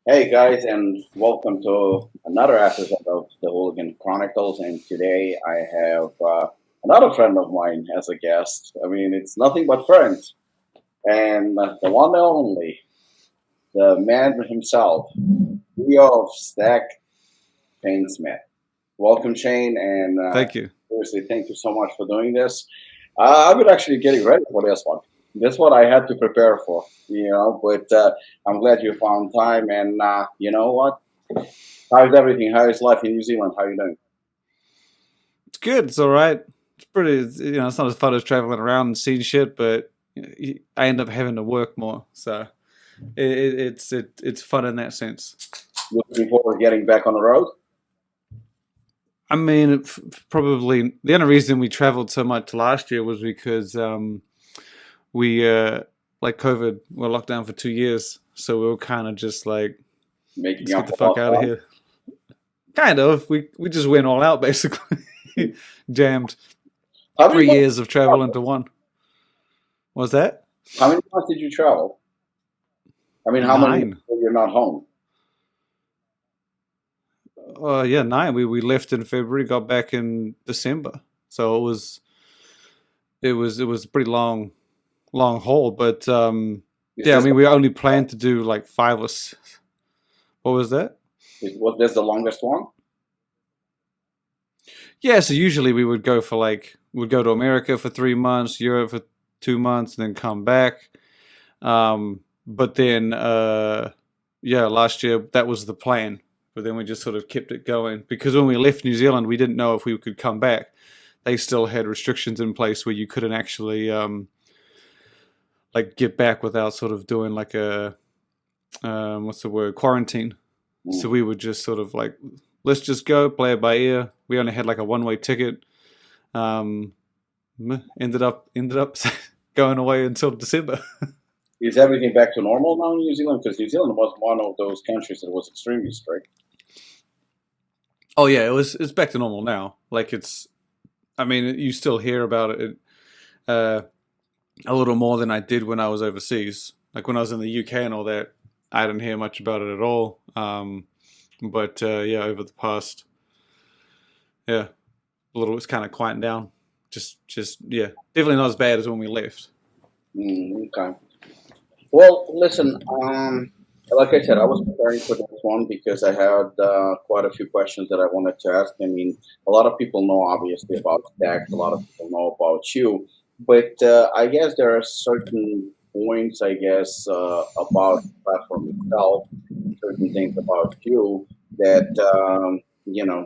Hey guys, and welcome to another episode of the Hooligan Chronicles. And today I have another friend of mine as a guest. I mean, it's nothing but friends, and the one and only, the man himself, CEO of Stack, Shane Smith. Welcome, Shane, and Thank you. seriously, thank you so much for doing this. I've been actually getting ready for this one. This one I had to prepare for, but I'm glad you found time. And you know what? How's everything? How is life in New Zealand? How are you doing? It's good. It's all right. It's pretty. It's not as fun as traveling around and seeing shit, but I end up having to work more, so it's fun in that sense. Looking forward to getting back on the road? I mean, probably the only reason we traveled so much last year was because we like COVID, we were locked down for 2 years, so we were kind of just like, Making let's get up the for fuck lost out of time? here. Kind of. We just went all out basically, jammed How many three months years did of you travel travel? into one. What was that? How many months did you travel? I mean, how many months 9. were you not home? Yeah, 9. We left in February, got back in December. So it was a pretty long haul. But Is yeah, I this mean the we only longest one? planned to do like 5 or 6. What was that? Was this the longest one? Yeah, so usually we would go for like we'd go to America for 3 months, Europe for 2 months, and then come back. But then yeah, last year that was the plan. But then we just sort of kept it going because when we left New Zealand, we didn't know if we could come back. They still had restrictions in place where you couldn't actually like get back without sort of doing like a what's the word, quarantine. So Mm. we would just sort of like, let's just go play it by ear. We only had like a one-way ticket. Um, ended up going away until December. Is everything back to normal now in New Zealand? Because New Zealand was one of those countries that was extremely strict. Oh yeah, it's back to normal now. Like it's, I mean, you still hear about it uh, a little more than I did when I was overseas. Like when I was in the UK and all that, I didn't hear much about it at all. But yeah, over the past, yeah, a little, it's kind of quieting down. Just yeah, definitely not as bad as when we left. Okay. Well, listen, like I said, I was preparing for this one because I had quite a few questions that I wanted to ask. I mean, a lot of people know obviously about Stacks, a lot of people know about you, but I guess there are certain points, I guess, about the platform itself, certain things about you that,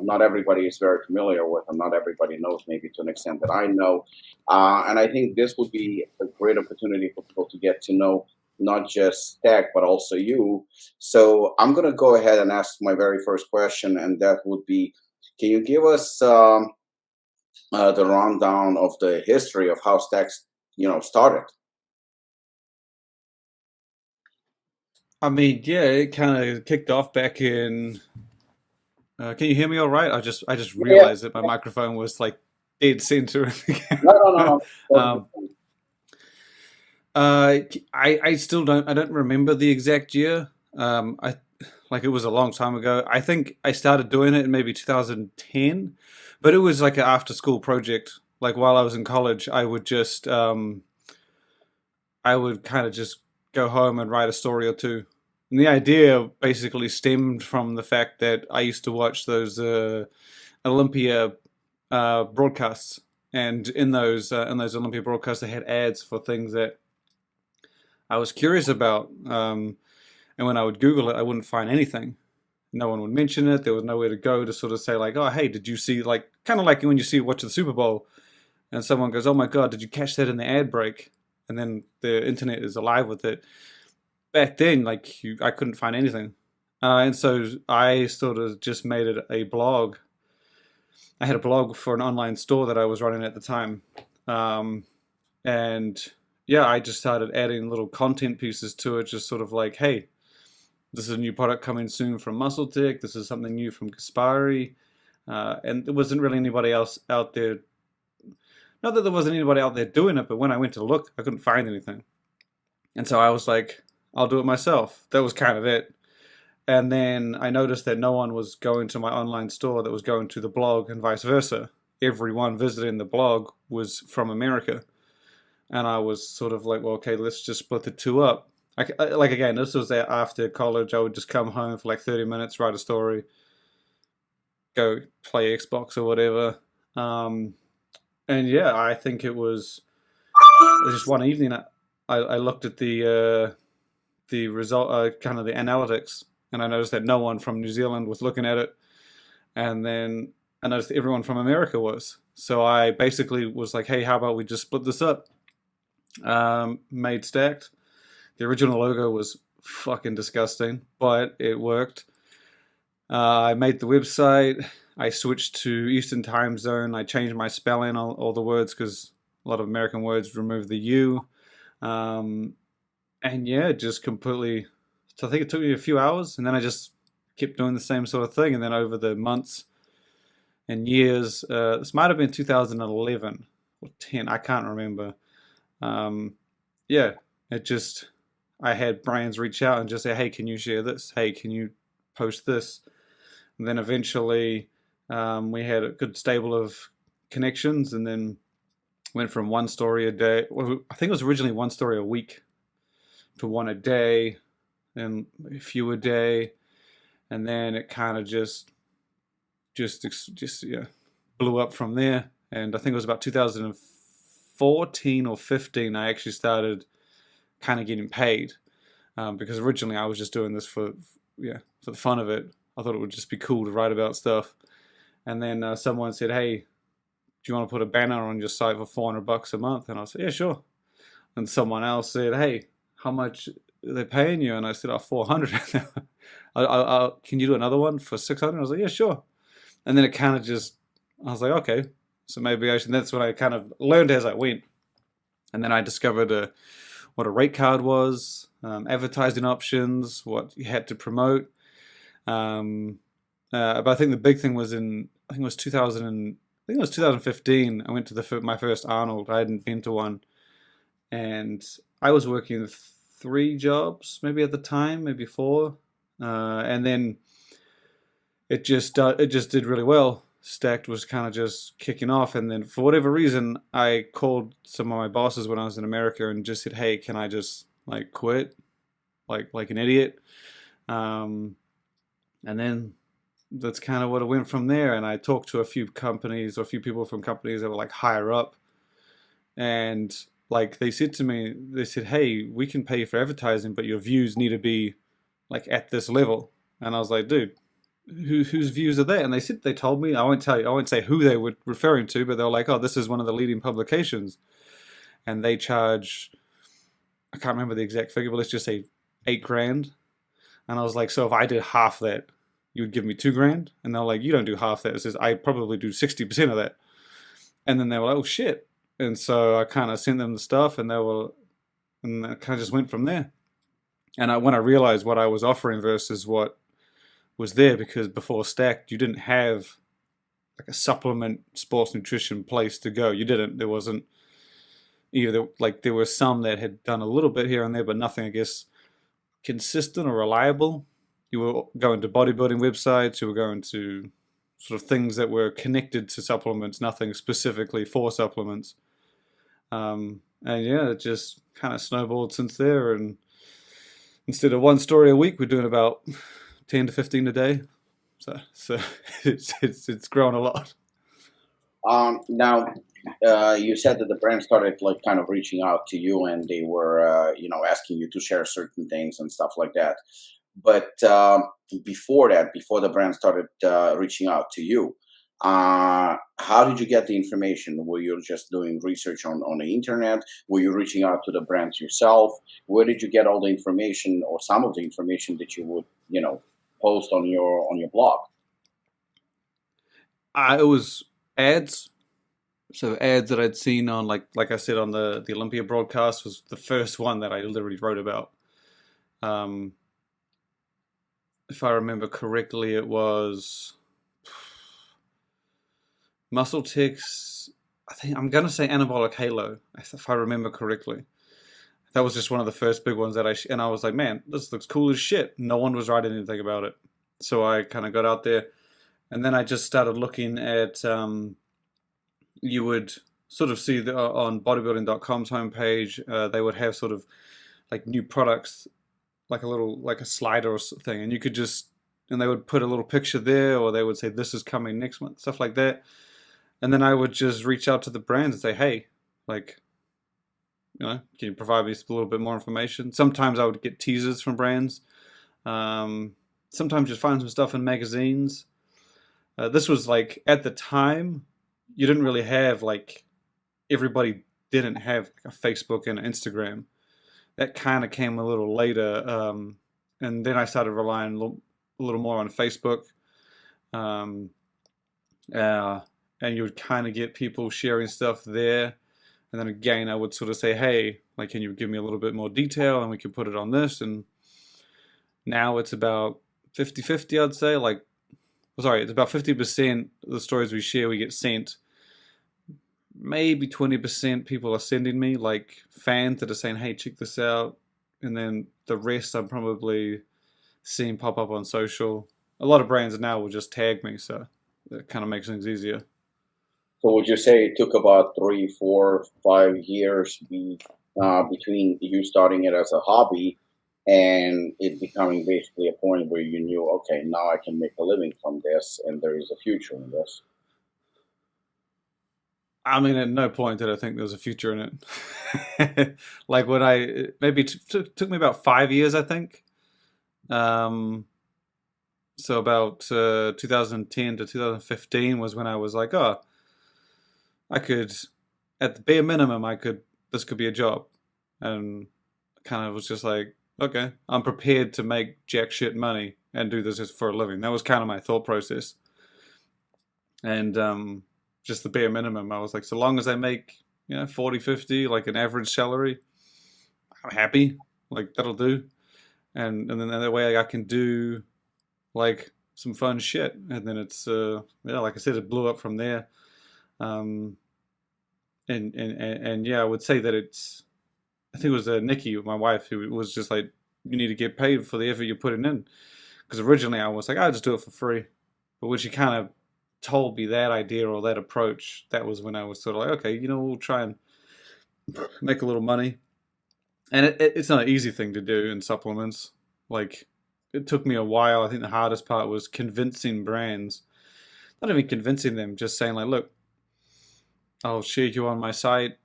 not everybody is very familiar with, and not everybody knows maybe to an extent that I know. And I think this would be a great opportunity for people to get to know not just Stack, but also you. So I'm going to go ahead and ask my very first question, and that would be, can you give us the rundown of the history of how Stacks, started? I mean, yeah, it kind of kicked off back in. Can you hear me all right? I just Yeah, realized that my microphone was like dead center of the no, no, no, camera. no. Totally um, fine. I still don't remember the exact year. I like it was a long time ago. I think I started doing it in maybe 2010, but it was like an after school project. Like while I was in college, I would kind of just go home and write a story or two. And the idea basically stemmed from the fact that I used to watch those Olympia broadcasts, and in those Olympia broadcasts, they had ads for things that I was curious about. And when I would Google it, I wouldn't find anything. No one would mention it. There was nowhere to go to sort of say like, "Oh, hey, did you see?" Like kind of like when you see watch the Super Bowl, and someone goes, "Oh my God, did you catch that in the ad break?" And then the internet is alive with it. Back then, like I couldn't find anything, and so I sort of just made it a blog. I had a blog for an online store that I was running at the time, um, and yeah, I just started adding little content pieces to it, just sort of like, hey, this is a new product coming soon from MuscleTech. This is something new from Gaspari, and there wasn't really anybody else out there. Not that there wasn't anybody out there doing it, but when I went to look, I couldn't find anything, and so I was like, I'll do it myself. That was kind of it. And then I noticed that no one was going to my online store that was going to the blog, and vice versa. Everyone visiting the blog was from America. And I was sort of like, well, okay, let's just split the two up. Like, again, this was after college. I would just come home for like 30 minutes, write a story, go play Xbox or whatever. And yeah, I think it was just one evening. I looked at the result, kind of the analytics, and I noticed that no one from New Zealand was looking at it. And then I noticed that everyone from America was. So I basically was like, hey, how about we just split this up? Made Stacked. The original logo was fucking disgusting, but it worked. I made the website. I switched to Eastern time zone. I changed my spelling, all the words, because a lot of American words remove the U. And yeah, just completely. So I think it took me a few hours, and then I just kept doing the same sort of thing. And then over the months and years, this might have been 2011 or 10, I can't remember. Yeah, it just, I had brands reach out and just say, hey, can you share this? Hey, can you post this? And then eventually we had a good stable of connections, and then went from one story a day. Well, I think it was originally one story a week to one a day, and a few a day. And then it kind of just yeah, blew up from there. And I think it was about 2014 or 15 I actually started kind of getting paid, because originally I was just doing this for the fun of it. I thought it would just be cool to write about stuff. And then someone said, hey, do you want to put a banner on your site for $400 a month? And I said, yeah, sure. And someone else said, hey, how much are they paying you? And I said, oh, 400. Can you do another one for 600? I was like, yeah, sure. And then it kind of just, I was like, okay, so maybe I should. And that's what I kind of learned as I went. And then I discovered what a rate card was, advertising options, what you had to promote. But I think the big thing was I think it was 2015. I went to my first Arnold. I hadn't been to one, and I was working 3 jobs, maybe at the time, maybe 4, and then it just did really well. Stacked was kind of just kicking off, and then for whatever reason, I called some of my bosses when I was in America and just said, "Hey, can I just like quit, like an idiot?" And then that's kind of what it went from there. And I talked to a few companies, or a few people from companies that were like higher up, and like they said to me, they said, "Hey, we can pay you for advertising, but your views need to be like at this level." And I was like, "Dude, whose views are that?" And they told me, I won't say who they were referring to, but they were like, "Oh, this is one of the leading publications, and they charge, I can't remember the exact figure, but let's just say $8,000." And I was like, "So if I did half that, you would give me $2,000?" And they're like, "You don't do half that." It says, "I probably do 60% of that." And then they were like, "Oh shit." And so I kind of sent them the stuff, and and I kind of just went from there. And when I realized what I was offering versus what was there, because before Stacked, you didn't have like a supplement sports nutrition place to go. You didn't. There wasn't either. Like there were some that had done a little bit here and there, but nothing, I guess, consistent or reliable. You were going to bodybuilding websites. You were going to sort of things that were connected to supplements, nothing specifically for supplements. And yeah, it just kind of snowballed since there. And instead of one story a week, we're doing about 10 to 15 a day. So it's grown a lot. Now, you said that the brand started like kind of reaching out to you, and they were, asking you to share certain things and stuff like that. But before that, before the brand started reaching out to you, how did you get the information? Were you just doing research on the internet? Were you reaching out to the brands yourself? Where did you get all the information, or some of the information that you would, post on your blog? It was ads. So ads that I'd seen on, like I said, on the Olympia broadcast was the first one that I literally wrote about. If I remember correctly, it was Muscle Tech's, I think I'm going to say Anabolic Halo, if I remember correctly. That was just one of the first big ones that and I was like, man, this looks cool as shit. No one was writing anything about it. So I kind of got out there, and then I just started looking at, you would sort of see on bodybuilding.com's homepage, they would have sort of like new products, like like a slider or thing, and you could just, and they would put a little picture there, or they would say this is coming next month, stuff like that. And then I would just reach out to the brands and say, hey, like, can you provide me a little bit more information? Sometimes I would get teasers from brands. Sometimes just find some stuff in magazines. This was like, at the time, you didn't really have, like, everybody didn't have a Facebook and Instagram. That kind of came a little later. And then I started relying a little more on Facebook. Um, and you would kind of get people sharing stuff there. And then again, I would sort of say, hey, like, can you give me a little bit more detail and we can put it on this? And now it's about 50-50, I'd say. Like, sorry, it's about 50% of the stories we share we get sent. Maybe 20% people are sending me, like, fans that are saying, hey, check this out. And then the rest I'm probably seeing pop up on social. A lot of brands now will just tag me, so that kind of makes things easier. So would you say it took about 3, 4, 5 years between you starting it as a hobby and it becoming basically a point where you knew, okay, now I can make a living from this and there is a future in this? I mean, at no point did I think there was a future in it. Like, when maybe took me about 5 years, I think. So about 2010 to 2015 was when I was like, oh, I could, at the bare minimum, this could be a job. And kind of was just like, okay, I'm prepared to make jack shit money and do this for a living. That was kind of my thought process. And just the bare minimum, I was like, so long as I make, 40, 50, like an average salary, I'm happy. Like, that'll do. And then that way I can do, like, some fun shit. And then it's, like I said, it blew up from there. And yeah, I would say that I think it was Nikki, my wife, who was just like, you need to get paid for the effort you're putting in. Because originally I was like, I'll just do it for free. But when she kind of told me that idea or that approach, that was when I was sort of like, okay, we'll try and make a little money. And it's not an easy thing to do in supplements. Like, it took me a while. I think the hardest part was convincing brands. Not even convincing them, just saying like, look, I'll share you on my site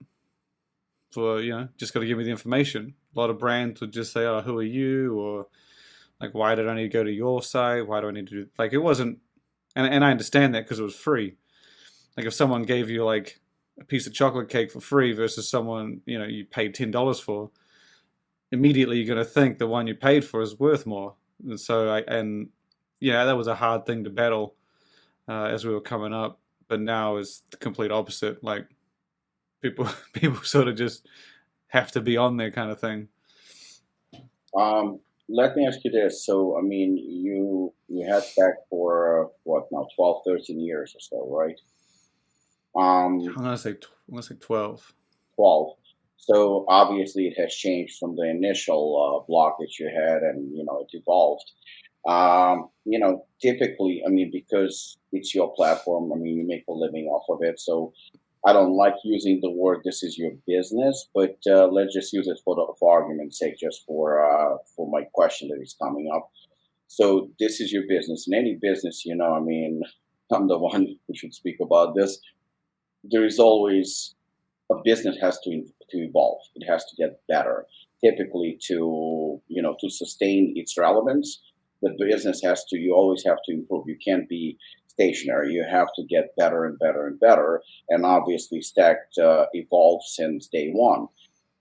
for, just got to give me the information. A lot of brands would just say, oh, who are you? Or like, why did I need to go to your site? Why do I need to do, like, it wasn't, and I understand that because it was free. Like, if someone gave you like a piece of chocolate cake for free versus someone, you paid $10 for, immediately you're going to think the one you paid for is worth more. And so, that was a hard thing to battle as we were coming up. But now is the complete opposite. Like, people sort of just have to be on there, kind of thing. Let me ask you this. So, I mean, you had Stack for what now, 12, 13 years or so, right? I'm gonna say 12. 12. So obviously it has changed from the initial block that you had, and it evolved. Typically, I mean, because it's your platform, I mean, you make a living off of it. So I don't like using the word "this is your business," but let's just use it for argument's sake, just for my question that is coming up. So this is your business. In any business, I mean, I'm the one who should speak about this. There is always a business has to evolve. It has to get better. Typically, to sustain its relevance, the business you always have to improve. You can't be stationary. You have to get better and better and better. And obviously, Stacked evolved since day one.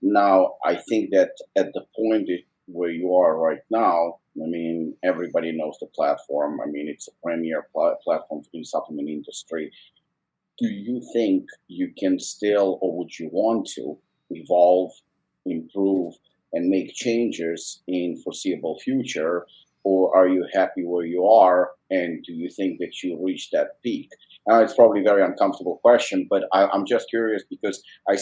Now, I think that at the point where you are right now, I mean, everybody knows the platform. I mean, it's a premier platform in the supplement industry. Do you think you can still, or would you want to, evolve, improve, and make changes in foreseeable future? or are you happy where you are? And do you think that you reached that peak? It's probably a very uncomfortable question, but I'm just curious because I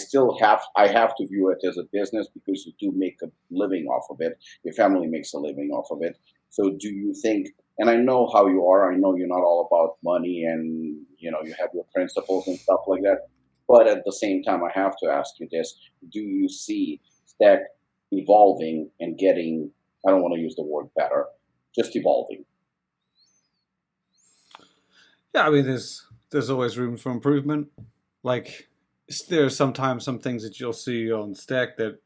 have to view it as a business because you do make a living off of it. Your family makes a living off of it. So do you think? And I know how you are. I know you're not all about money, and you have your principles and stuff like that. But at the same time, I have to ask you this: do you see Stack evolving and getting? I don't want to use the word better, just evolving. Yeah, I mean, there's always room for improvement. Like, there are sometimes some things that you'll see on Stack that,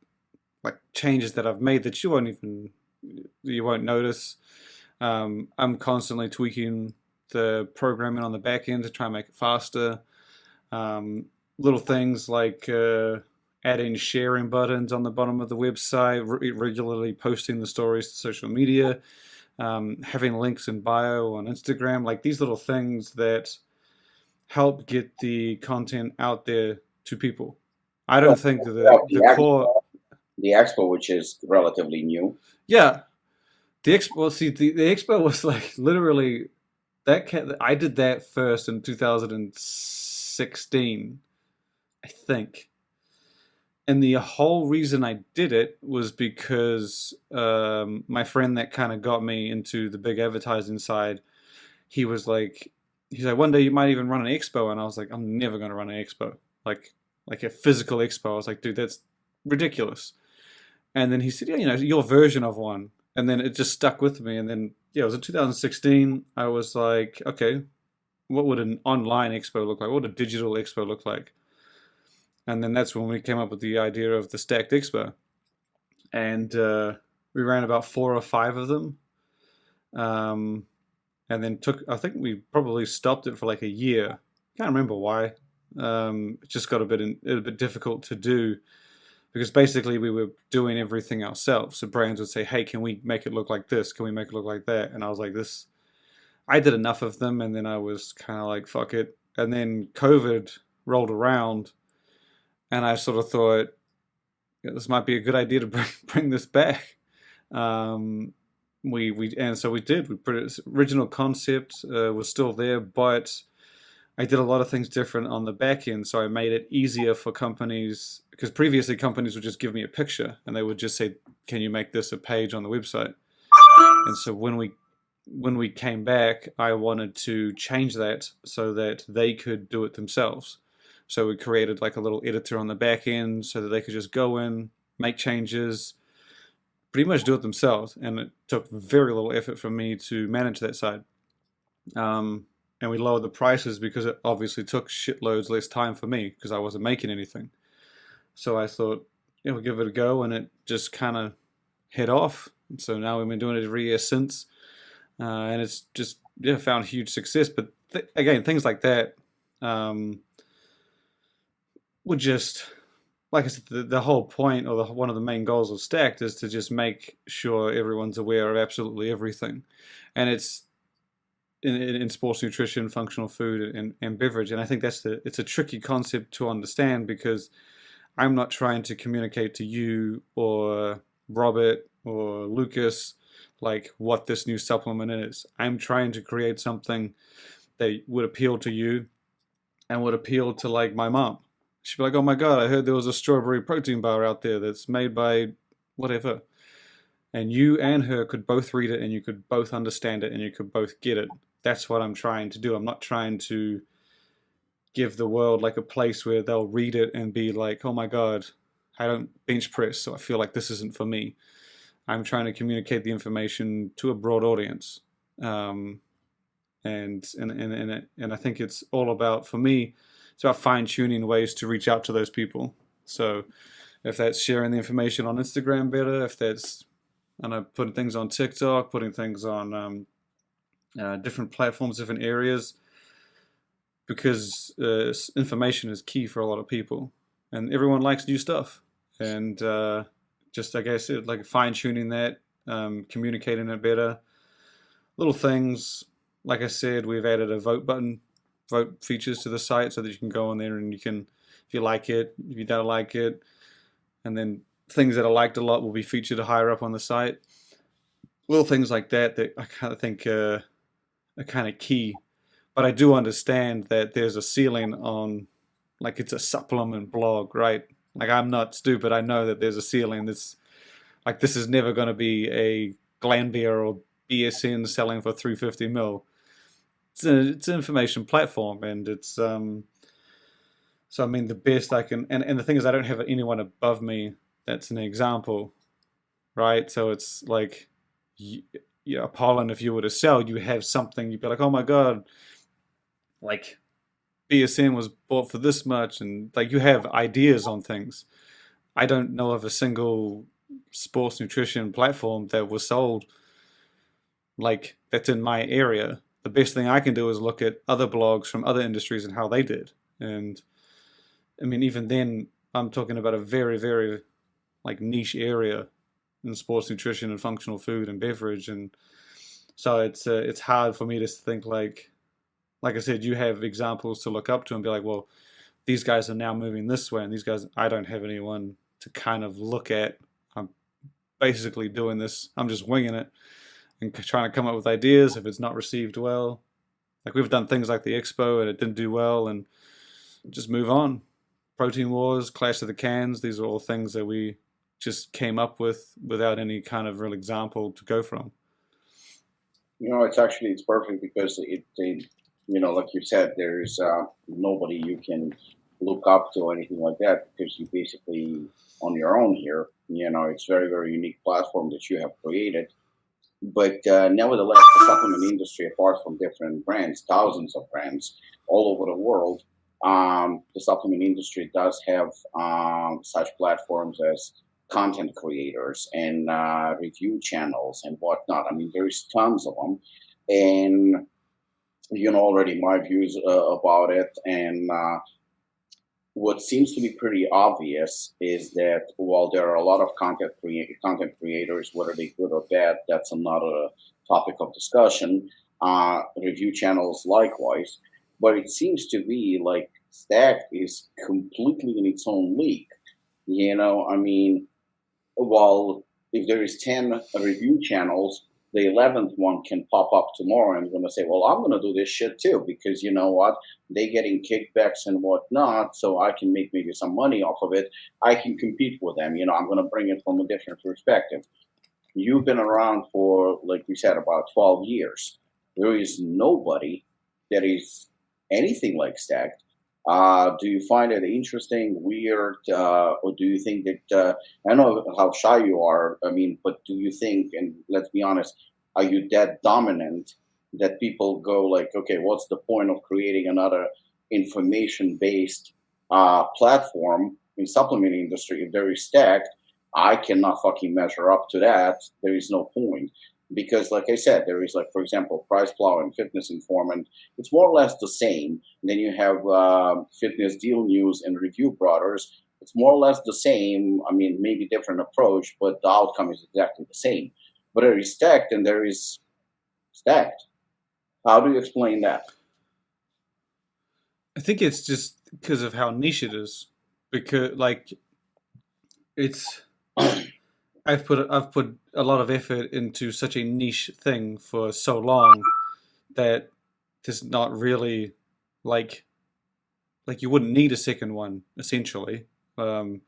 like, changes that I've made that you won't notice. I'm constantly tweaking the programming on the back end to try and make it faster. Um, Little things like adding sharing buttons on the bottom of the website, regularly posting the stories to social media, having links in bio on Instagram, like these little things that help get the content out there to people. I Well, don't think that well, the core, the expo, which is relatively new. yeah, the expo. Well, see, the expo was like literally I did that first in 2016, I think. And the whole reason I did it was because my friend that kind of got me into the big advertising side, he was like, he's like, one day you might even run an expo, and I was like, I'm never going to run an expo, like a physical expo. I was like, dude, that's ridiculous. And then he said, yeah, your version of one, and then it just stuck with me. And then yeah, it was in 2016. I was like, okay, what would an online expo look like? What would a digital expo look like? And then that's when we came up with the idea of the Stacked Expo. And we ran about 4 or 5 of them. Um, and then I think we probably stopped it for like a year. Can't remember why. It just got a bit difficult to do because basically we were doing everything ourselves. So brands would say, hey, can we make it look like this? Can we make it look like that? And I was like, I did enough of them, and then I was kind of like, fuck it. And then COVID rolled around, and I sort of thought, yeah, this might be a good idea to bring this back. And so we did. Original concept was still there, but I did a lot of things different on the back end. So I made it easier for companies, because previously companies would just give me a picture and they would just say, "Can you make this a page on the website?" And so when we came back, I wanted to change that so that they could do it themselves. So we created like a little editor on the back end so that they could just go in, make changes, pretty much do it themselves. And it took very little effort for me to manage that side. And we lowered the prices because it obviously took shitloads less time for me because I wasn't making anything. So I thought, yeah, we'll give it a go, and it just kind of hit off. And so now we've been doing it every year since, and it's just found huge success. But again, things like that would just, like I said, the whole point, or one of the main goals of Stacked, is to just make sure everyone's aware of absolutely everything, and it's in sports nutrition, functional food, and beverage. And I think it's a tricky concept to understand because I'm not trying to communicate to you or Robert or Lucas like what this new supplement is. I'm trying to create something that would appeal to you and would appeal to like my mom. She'd be like, "Oh my God, I heard there was a strawberry protein bar out there that's made by whatever." And you and her could both read it, and you could both understand it, and you could both get it. That's what I'm trying to do. I'm not trying to give the world like a place where they'll read it and be like, "Oh my God, I don't bench press, so I feel like this isn't for me." I'm trying to communicate the information to a broad audience. And I think it's all about, for me, it's about fine-tuning ways to reach out to those people. So if that's sharing the information on Instagram better, if that's, I don't know, putting things on TikTok, putting things on different platforms, different areas, because information is key for a lot of people, and everyone likes new stuff. And just like I said, like fine-tuning that, communicating it better, little things. Like I said, we've added a vote button, vote features to the site so that you can go on there and you can, if you like it, if you don't like it, and then things that are liked a lot will be featured higher up on the site. little things like that I kind of think are kind of key. But I do understand that there's a ceiling on, like, it's a supplement blog, right? Like, I'm not stupid. I know that there's a ceiling. This is never going to be a Glanbia or BSN selling for 350 mil. It's an information platform, and it's so I mean the best I can, and the thing is I don't have anyone above me that's an example, right? So it's like, Apollon, if you were to sell, you have something, you'd be like, oh my god, like BSN was bought for this much, and like you have ideas on things. I don't know of a single sports nutrition platform that was sold like that's in my area. The best thing I can do is look at other blogs from other industries and how they did. And I mean, even then, I'm talking about a very, very like niche area in sports nutrition and functional food and beverage, and so it's hard for me to think like I said, you have examples to look up to and be like, well, these guys are now moving this way, and these guys, I don't have anyone to kind of look at. I'm basically doing this. I'm just winging it and trying to come up with ideas. If it's not received well, like we've done things like the expo and it didn't do well, and just move on. Protein Wars, Clash of the Cans, these are all things that we just came up with without any kind of real example to go from. It's perfect because like you said, there's nobody you can look up to or anything like that because you basically on your own here. It's very, very unique platform that you have created. But nevertheless, the supplement industry, apart from different brands, thousands of brands all over the world, the supplement industry does have such platforms as content creators and review channels and whatnot. I mean, there's tons of them. And already my views about it. And what seems to be pretty obvious is that while there are a lot of content creators, whether they good or bad, that's another topic of discussion. Review channels likewise, but it seems to be like Stack is completely in its own league. I mean, while if there is 10 review channels, the 11th one can pop up tomorrow and going to say, well, I'm going to do this shit too, because you know what? They're getting kickbacks and whatnot, so I can make maybe some money off of it. I can compete with them. I'm going to bring it from a different perspective. You've been around for, like we said, about 12 years. There is nobody that is anything like Stacked. Do you find it interesting, weird, or do you think that, I know how shy you are, I mean, but do you think, and let's be honest, are you that dominant that people go like, okay, what's the point of creating another information-based platform in supplement industry? If there is Stacked, I cannot fucking measure up to that. There is no point. Because, like I said, there is, like, for example, Price Plow and Fitness Informant. It's more or less the same. And then you have Fitness Deal News and Review Brothers. It's more or less the same. I mean, maybe different approach, but the outcome is exactly the same. But there is Stacked and there is Stacked. How do you explain that? I think it's just because of how niche it is. Because, like, it's... I've put a lot of effort into such a niche thing for so long that there's not really like you wouldn't need a second one essentially. You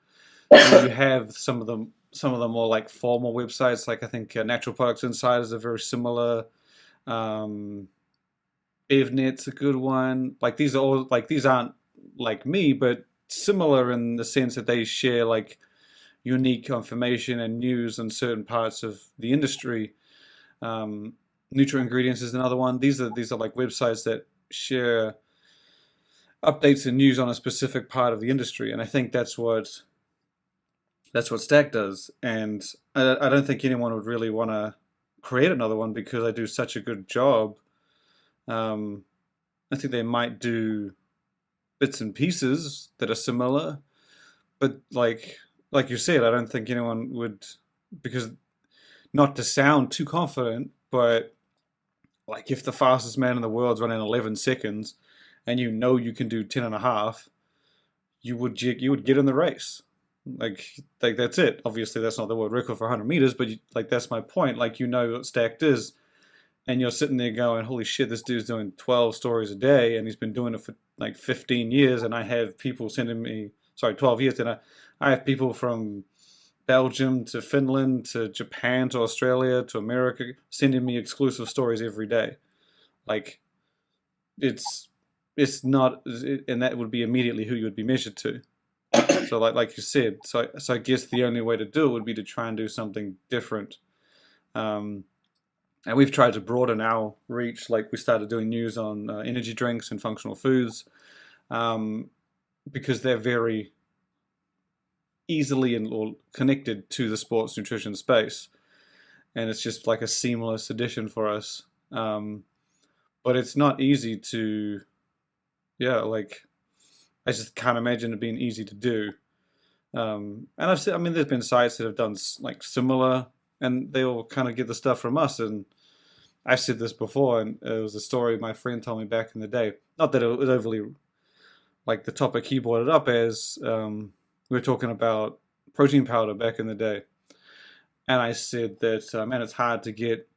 have some of them more like formal websites, like I think Natural Products Insiders are very similar. BevNet's a good one. Like these are all these aren't like me, but similar in the sense that they share like unique information and news on certain parts of the industry. Nutra Ingredients is another one. These are like websites that share updates and news on a specific part of the industry, and I think that's what Stack does. And I don't think anyone would really want to create another one because I do such a good job. I think they might do bits and pieces that are similar, but like you said, I don't think anyone would, because not to sound too confident, but like if the fastest man in the world's running 11 seconds and you can do 10 and a half, you would get in the race. Like that's it. Obviously, that's not the world record for 100 meters, but like that's my point. Like you know what stacked is, and you're sitting there going, "Holy shit, this dude's doing 12 stories a day, and he's been doing it for like 15 years." And I have people sending me, sorry, 12 years, and I have people from Belgium to Finland to Japan to Australia to America sending me exclusive stories every day. Like it's it's not, and that would be immediately who you would be measured to. So like you said, so I guess the only way to do it would be to try and do something different. Um, and we've tried to broaden our reach. Like we started doing news on energy drinks and functional foods, um, because they're very easily or connected to the sports nutrition space, and it's just like a seamless addition for us. But it's not easy to, yeah, like I just can't imagine it being easy to do. And I've seen, I mean, there's been sites that have done like similar, and they all kind of get the stuff from us. And I've said this before, and it was a story my friend told me back in the day. Not that it was overly like the topic he brought it up as. We were talking about protein powder back in the day, and I said that man, it's hard to get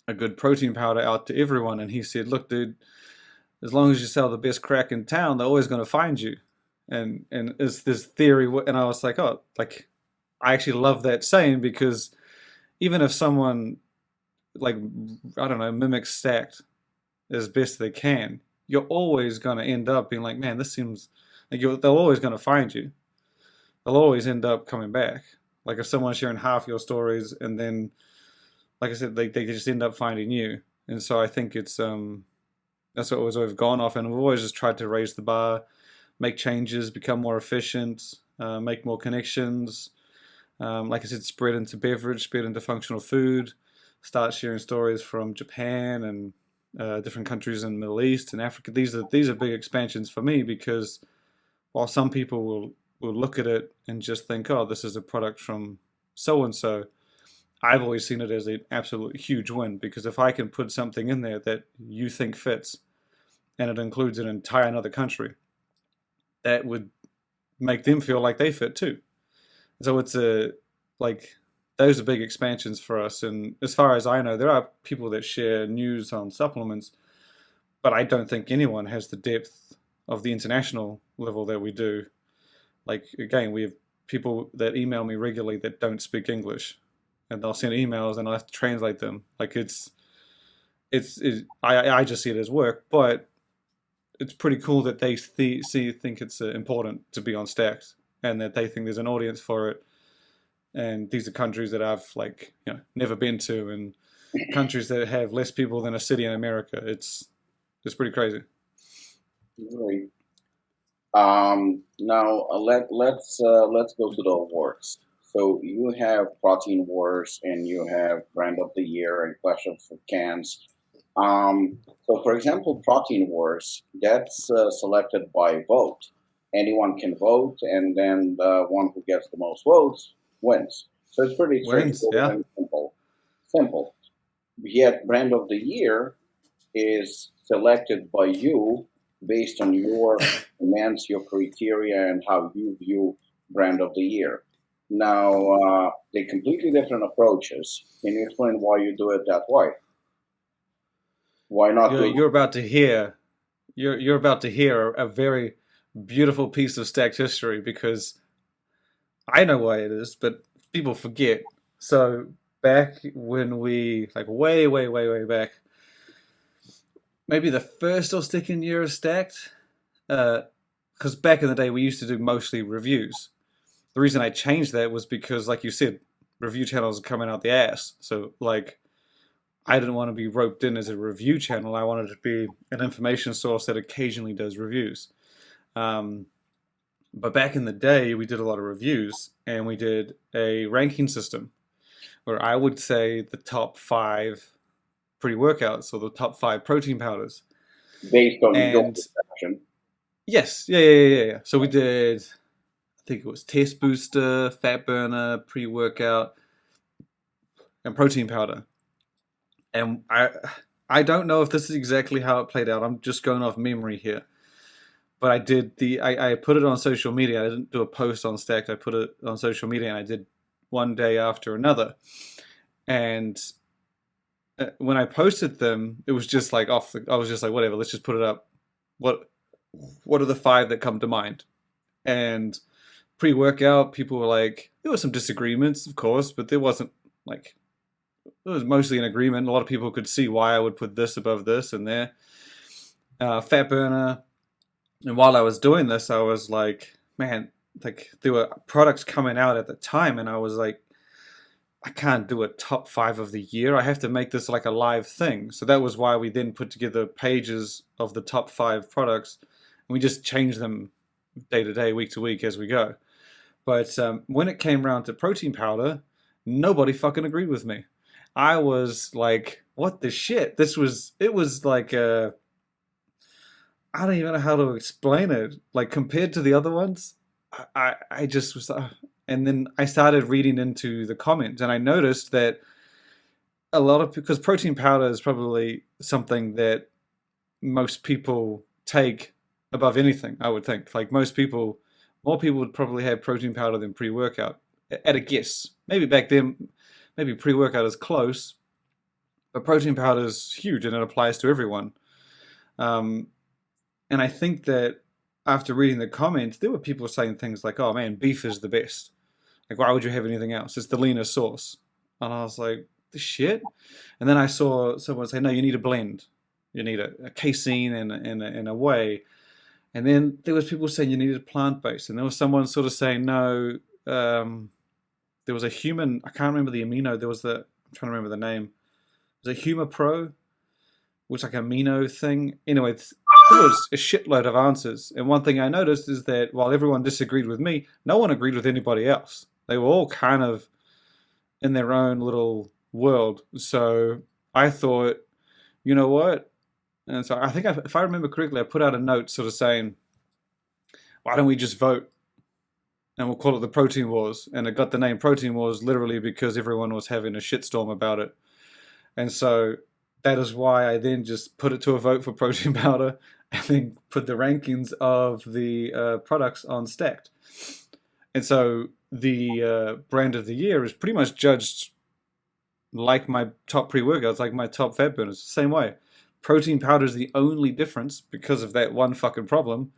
a good protein powder out to everyone. And he said, "Look, dude, as long as you sell the best crack in town, they're always going to find you." And it's this theory, and I was like, oh, like I actually love that saying, because even if someone, like, I don't know, mimics stacked as best they can, you're always going to end up being like, man, this seems like they're always going to find you. They'll always end up coming back. Like if someone's sharing half your stories, and then, like I said, they just end up finding you. And so I think it's that's what we've gone off, and we've always just tried to raise the bar, make changes, become more efficient, make more connections. Like I said, spread into beverage, spread into functional food, start sharing stories from Japan and different countries in the Middle East and Africa. These are big expansions for me, because while some people will look at it and just think, oh, this is a product from so and so, I've always seen it as an absolute huge win, because if I can put something in there that you think fits, and it includes an entire another country, that would make them feel like they fit too. So it's like those are big expansions for us. And as far as I know, there are people that share news on supplements, but I don't think anyone has the depth of the international level that we do. Like again, we have people that email me regularly that don't speak English, and they'll send emails and I have to translate them. Like I just see it as work, but it's pretty cool that they think it's important to be on Stacks, and that they think there's an audience for it. And these are countries that I've never been to, and countries that have less people than a city in America. It's pretty crazy. Right. Now let's go to the awards. So you have Protein Wars, and you have Brand of the Year, and Clash of Cans. So, for example, Protein Wars, that's selected by vote. Anyone can vote, and then the one who gets the most votes wins. So it's pretty Wins, straightforward yeah. and simple. Simple. Yet, Brand of the Year is selected by you based on your demands, your criteria, and how you view Brand of the Year. Now, they're completely different approaches. Can you explain why you do it that way? Why not do You're about to hear you're about to hear a very beautiful piece of Stacked history, because I know why it is, but people forget. So back when we, like, way back, maybe the first or second year of Stacked, because back in the day we used to do mostly reviews. The reason I changed that was because, like you said, review channels are coming out the ass. So like, I didn't want to be roped in as a review channel. I wanted to be an information source that occasionally does reviews. Um, but back in the day, we did a lot of reviews, and we did a ranking system where I would say the top 5 pre-workouts, or the top 5 protein powders. based on your And perception? yes, yeah. So we did, I think it was Test Booster, Fat Burner, pre-workout, and protein powder. And I don't know if this is exactly how it played out. I'm just going off memory here. but I put it on social media. I didn't do a post on Stacked. I put it on social media, and I did one day after another. And when I posted them, it was just like I was just like, whatever, let's just put it up. What are the 5 that come to mind? And pre-workout, people were like, there were some disagreements, of course, but there wasn't like, it was mostly an agreement. A lot of people could see why I would put this above this and there. Fat burner. And while I was doing this, I was like, man, like there were products coming out at the time, and I was like, I can't do a top 5 of the year. I have to make this like a live thing. So that was why we then put together pages of the top 5 products, and we just change them day to day, week to week as we go. But when it came around to protein powder, nobody fucking agreed with me. I was like, what the shit? It was like, I don't even know how to explain it. Like compared to the other ones, I just was, and then I started reading into the comments, and I noticed that a lot of, because protein powder is probably something that most people take above anything, I would think. Like more people would probably have protein powder than pre-workout, at a guess. Maybe back then, maybe pre-workout is close, but protein powder is huge and it applies to everyone. And I think that after reading the comments, there were people saying things like, oh man, beef is the best. Like, why would you have anything else? It's the leanest source. And I was like, the shit? And then I saw someone say, no, you need a blend. You need a casein and a whey. And then there was people saying you needed plant-based. And there was someone sort of saying, no, there was a human, I can't remember the amino, I'm trying to remember the name. It was a Huma Pro, which like amino thing. Anyway, there was a shitload of answers. And one thing I noticed is that while everyone disagreed with me, no one agreed with anybody else. They were all kind of in their own little world. So I thought, you know what? And so I think if I remember correctly, I put out a note sort of saying, why don't we just vote? And we'll call it the Protein Wars. And it got the name Protein Wars literally because everyone was having a shitstorm about it. And so that is why I then just put it to a vote for protein powder and then put the rankings of the products on Stacked. And so the brand of the year is pretty much judged like my top pre-workouts, like my top fat burners, the same way. Protein powder is the only difference because of that one fucking problem.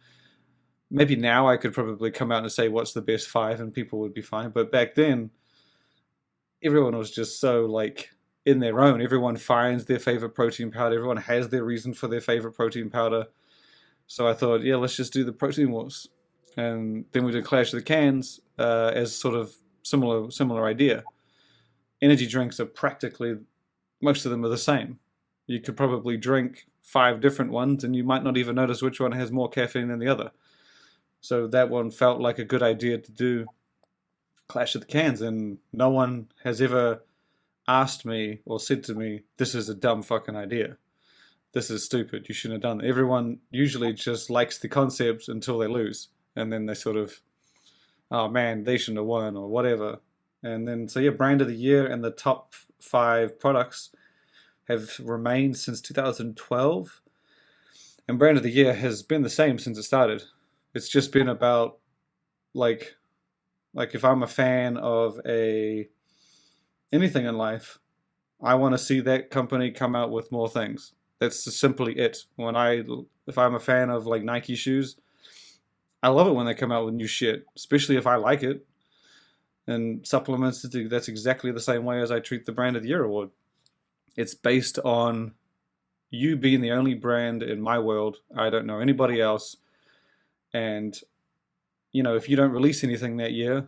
Maybe now I could probably come out and say what's the best 5 and people would be fine. But back then, everyone was just so like in their own. Everyone finds their favorite protein powder. Everyone has their reason for their favorite protein powder. So I thought, yeah, let's just do the Protein Wars. And then we did Clash of the Cans as sort of similar idea. Energy drinks are practically, most of them are the same. You could probably drink 5 different ones and you might not even notice which one has more caffeine than the other. So that one felt like a good idea to do Clash of the Cans, and no one has ever asked me or said to me, this is a dumb fucking idea. This is stupid. You shouldn't have done it. Everyone usually just likes the concept until they lose. And then they sort of, oh man, they shouldn't have won or whatever. And then, so yeah, brand of the year and the top 5 products have remained since 2012. And brand of the year has been the same since it started. It's just been about like if I'm a fan of anything in life, I want to see that company come out with more things. That's simply it. If I'm a fan of like Nike shoes, I love it when they come out with new shit, especially if I like it. And supplements, that's exactly the same way as I treat the Brand of the Year award. It's based on you being the only brand in my world. I don't know anybody else. And, you know, if you don't release anything that year,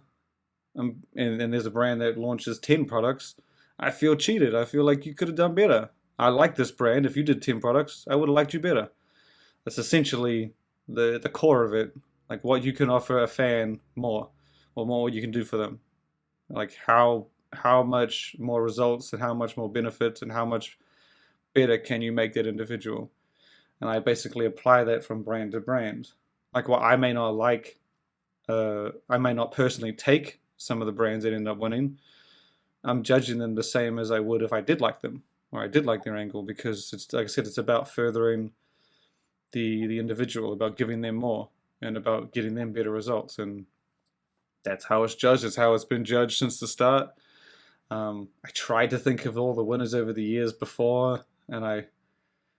and there's a brand that launches 10 products, I feel cheated. I feel like you could have done better. I like this brand. If you did 10 products, I would have liked you better. That's essentially the core of it. Like what you can offer a fan more, or more what you can do for them. Like how much more results and how much more benefits and how much better can you make that individual. And I basically apply that from brand to brand. Like what I may not like, I may not personally take some of the brands that end up winning. I'm judging them the same as I would if I did like them, or I did like their angle, because it's, like I said, it's about furthering the individual, about giving them more, and about getting them better results. And that's how it's judged. It's how it's been judged since the start. I tried to think of all the winners over the years before, and I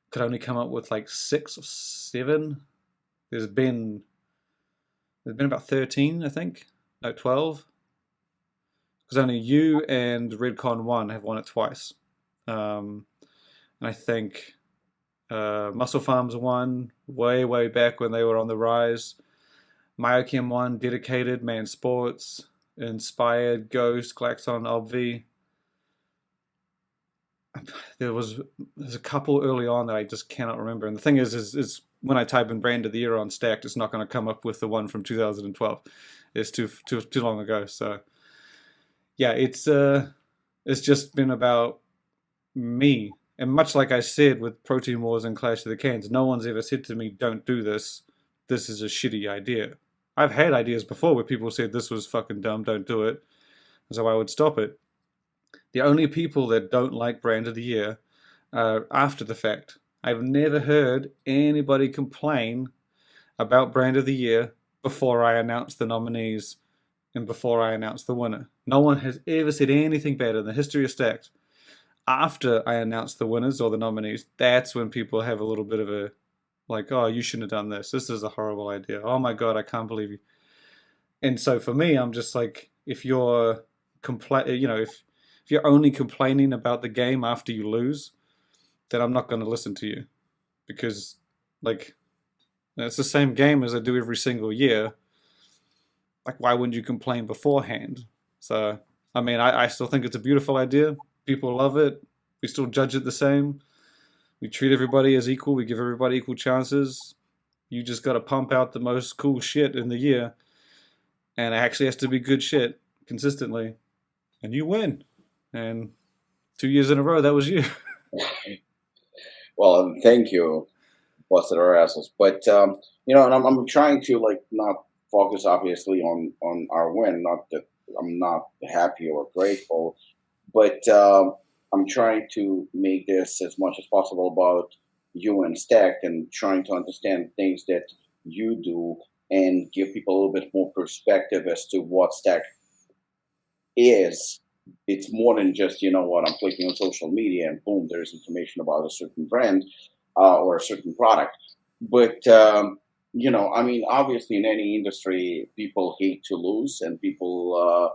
could only come up with like 6 or 7. There's been about 13, I think, no, 12, because only you and Redcon 1 have won it twice. And I think Muscle Farms won way back when they were on the rise. Myochem won, Dedicated, Man Sports, Inspired, Ghost, Glaxon, Obvi. There's a couple early on that I just cannot remember. And the thing is when I type in Brand of the Year on Stacked, it's not going to come up with the one from 2012. It's too long ago. So yeah, it's just been about me. And much like I said with Protein Wars and Clash of the Cans, no one's ever said to me, "Don't do this. This is a shitty idea." I've had ideas before where people said this was fucking dumb, don't do it. So I would stop it. The only people that don't like Brand of the Year are after the fact. I've never heard anybody complain about Brand of the Year before I announce the nominees and before I announce the winner. No one has ever said anything bad in the history of Stacked. After I announce the winners or the nominees, that's when people have a little bit of a, like, "Oh, you shouldn't have done this. This is a horrible idea. Oh my God, I can't believe you." And so for me, I'm just like, if you're if you're only complaining about the game after you lose, then I'm not going to listen to you, because like it's the same game as I do every single year. Like, why wouldn't you complain beforehand? So I mean, I still think it's a beautiful idea. People love it. We still judge it the same. We treat everybody as equal. We give everybody equal chances. You just got to pump out the most cool shit in the year. And it actually has to be good shit consistently. And you win. And 2 years in a row, that was you. Well, thank you, busted our asses. But and I'm trying to like not focus obviously on our win. Not that I'm not happy or grateful, but I'm trying to make this as much as possible about you and Stacked, and trying to understand things that you do and give people a little bit more perspective as to what Stacked is. It's more than just, I'm clicking on social media and boom, there's information about a certain brand or a certain product. But, obviously in any industry, people hate to lose, and people,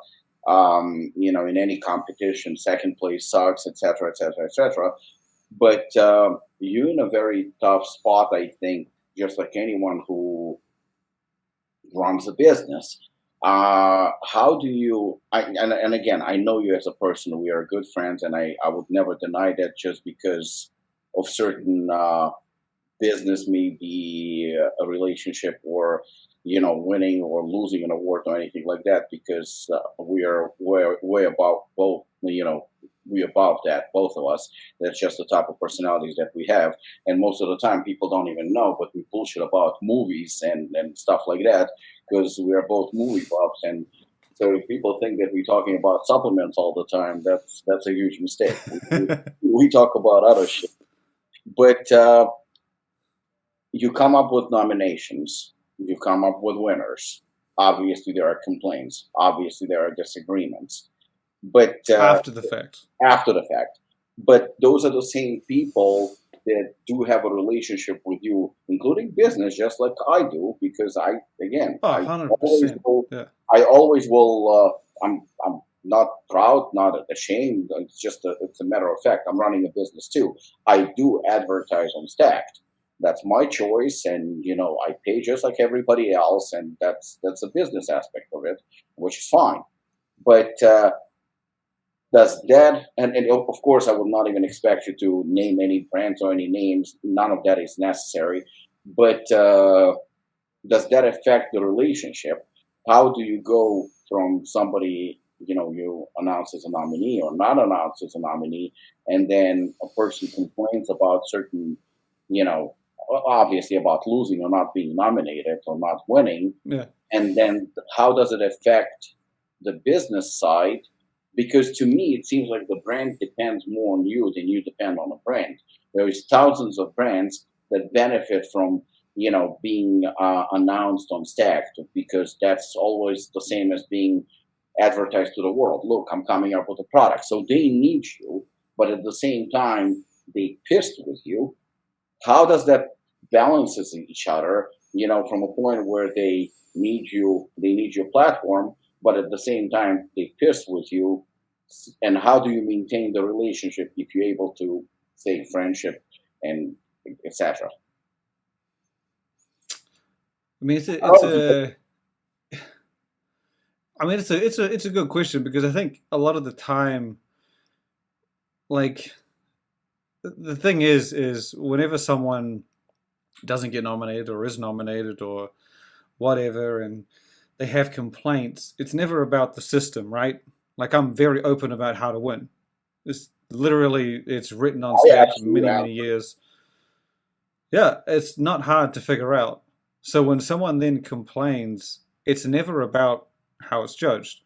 in any competition, second place sucks, etc., etc., etc. But you're in a very tough spot, I think, just like anyone who runs a business. How do you, and again, I know you as a person, we are good friends, and I would never deny that just because of certain business, maybe a relationship, or, winning or losing an award or anything like that, because we are way above both, we above that, both of us. That's just the type of personalities that we have. And most of the time people don't even know, but we bullshit about movies and stuff like that, because we are both movie buffs. And so if people think that we're talking about supplements all the time, that's a huge mistake. we talk about other shit. But you come up with nominations, you come up with winners. Obviously there are complaints, obviously there are disagreements, but After the fact. But those are the same people that do have a relationship with you, including business, just like I do, because I 100%. Yeah. I always will. I'm not proud, not ashamed. It's just it's a matter of fact. I'm running a business too. I do advertise on Stacked. That's my choice, and I pay just like everybody else, and that's a business aspect of it, which is fine. But does that, and of course, I would not even expect you to name any brands or any names. None of that is necessary. But does that affect the relationship? How do you go from somebody, you announce as a nominee or not announce as a nominee, and then a person complains about certain, obviously about losing or not being nominated or not winning. Yeah. And then how does it affect the business side? Because to me, it seems like the brand depends more on you than you depend on the brand. There is thousands of brands that benefit from being announced on Stack, because that's always the same as being advertised to the world. Look, I'm coming up with a product. So they need you, but at the same time, they pissed with you. How does that balances each other? From a point where they need your platform, but at the same time, they pissed with you. And how do you maintain the relationship if you're able to say friendship and etc.? I mean, it's a good question, because I think a lot of the time, like, the thing is whenever someone doesn't get nominated or is nominated or whatever, and they have complaints, it's never about the system, right? Like, I'm very open about how to win. It's written on I Stack for actually many, have. many years. Yeah, it's not hard to figure out. So when someone then complains, it's never about how it's judged.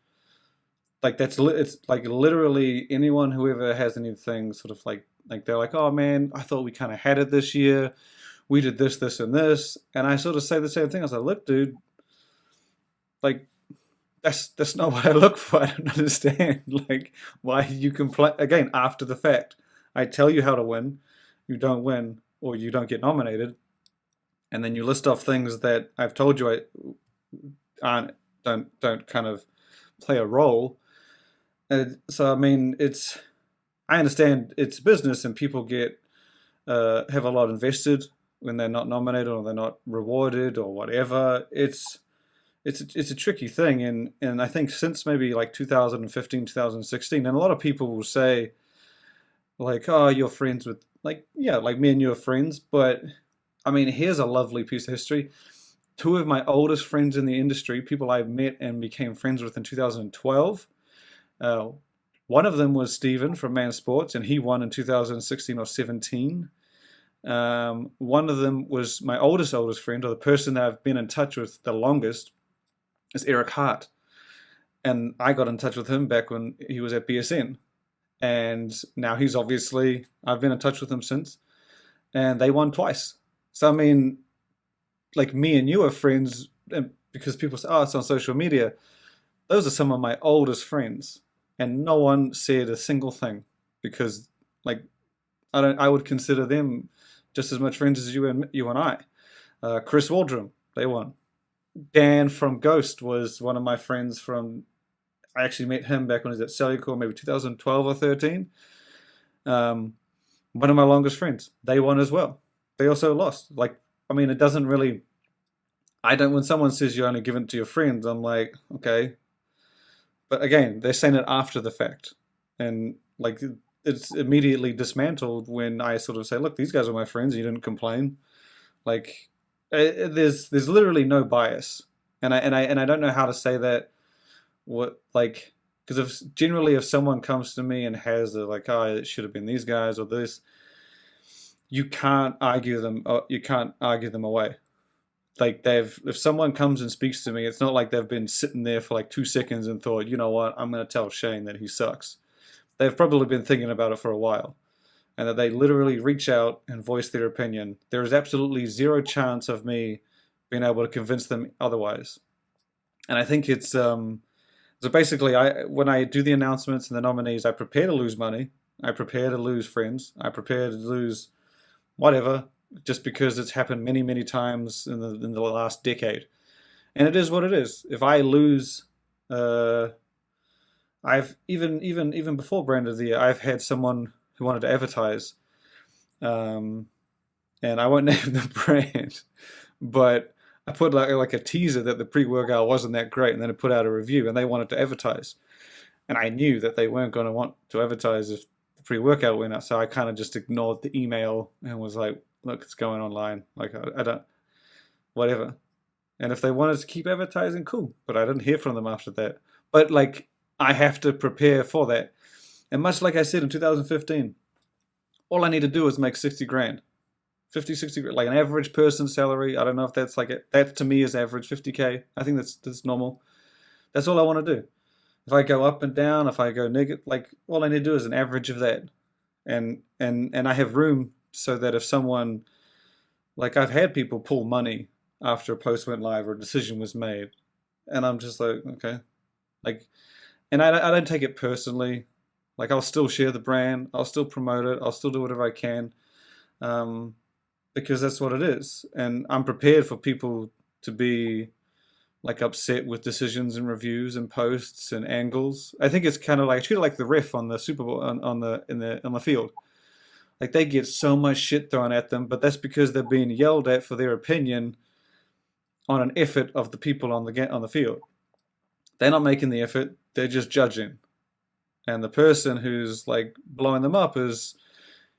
Like, it's like literally anyone who ever has anything sort of like they're like, oh man, I thought we kind of had it this year. We did this, this, and this, and I sort of say the same thing. I was like, look, dude, like, that's not what I look for. I don't understand like why you complain again after the fact. I tell you how to win, you don't win, or you don't get nominated, and then you list off things that I've told you aren't don't kind of play a role. So I mean, I understand it's business, and people have a lot invested when they're not nominated or they're not rewarded or whatever. It's a tricky thing, and I think since maybe like 2015, 2016, and a lot of people will say like, oh, you're friends with, like, yeah, like me and you are friends, but I mean, here's a lovely piece of history. Two of my oldest friends in the industry, people I met and became friends with in 2012. Uh, One of them was Steven from Man Sports, and he won in 2016 or 17. One of them was my oldest friend, or the person that I've been in touch with the longest, is Eric Hart. And I got in touch with him back when he was at BSN. And now I've been in touch with him since, and they won twice. So, I mean, like, me and you are friends, and because people say, oh, it's on social media. Those are some of my oldest friends, and no one said a single thing, because, like, I would consider them just as much friends as you and I. Chris Waldrum, they won. Dan from Ghost was one of my friends I actually met him back when he was at Cellucor, maybe 2012 or 13. One of my longest friends, they won as well. They also lost. Like, I mean, it doesn't really, when someone says you only give it to your friends, I'm like, okay. But again, they're saying it after the fact. And like, it's immediately dismantled when I sort of say, look, these guys are my friends, and you didn't complain. Like, there's literally no bias. And I don't know how to say that. Because if someone comes to me and has like, oh, it should have been these guys or this, you can't argue them. You can't argue them away. Like, if someone comes and speaks to me, it's not like they've been sitting there for like 2 seconds and thought, you know what, I'm going to tell Shane that he sucks. They've probably been thinking about it for a while, and that they literally reach out and voice their opinion. There is absolutely zero chance of me being able to convince them otherwise. And I think it's so basically, when I do the announcements and the nominees, I prepare to lose money, I prepare to lose friends, I prepare to lose whatever, just because it's happened many, many times in the last decade, and it is what it is. If I lose, I've even before Brand of the Year, I've had someone who wanted to advertise, and I won't name the brand, but I put like a teaser that the pre-workout wasn't that great, and then I put out a review, and they wanted to advertise, and I knew that they weren't going to want to advertise if the pre-workout went out, so I kind of just ignored the email and was like, look, it's going online, like, I don't, whatever. And if they wanted to keep advertising, cool, but I didn't hear from them after that. But like, I have to prepare for that, and much like I said in 2015, all I need to do is make 60 grand. 50, 60, like an average person's salary. I don't know if that's like it. That to me is average, 50K. I think that's normal. That's all I want to do. If I go up and down, if I go negative, like, all I need to do is an average of that. And I have room so that if someone Like I've had people pull money after a post went live or a decision was made, and I'm just like, okay, like, and I don't take it personally. Like I'll still share the brand, I'll still promote it, I'll still do whatever I can, um, because that's what it is, and I'm prepared for people to be like upset with decisions and reviews and posts and angles. I think it's kind of like I treat it like the ref on the Super Bowl on the field. Like they get so much shit thrown at them, but that's because they're being yelled at for their opinion on an effort of the people on the field. They're not making the effort; they're just judging. And the person who's like blowing them up is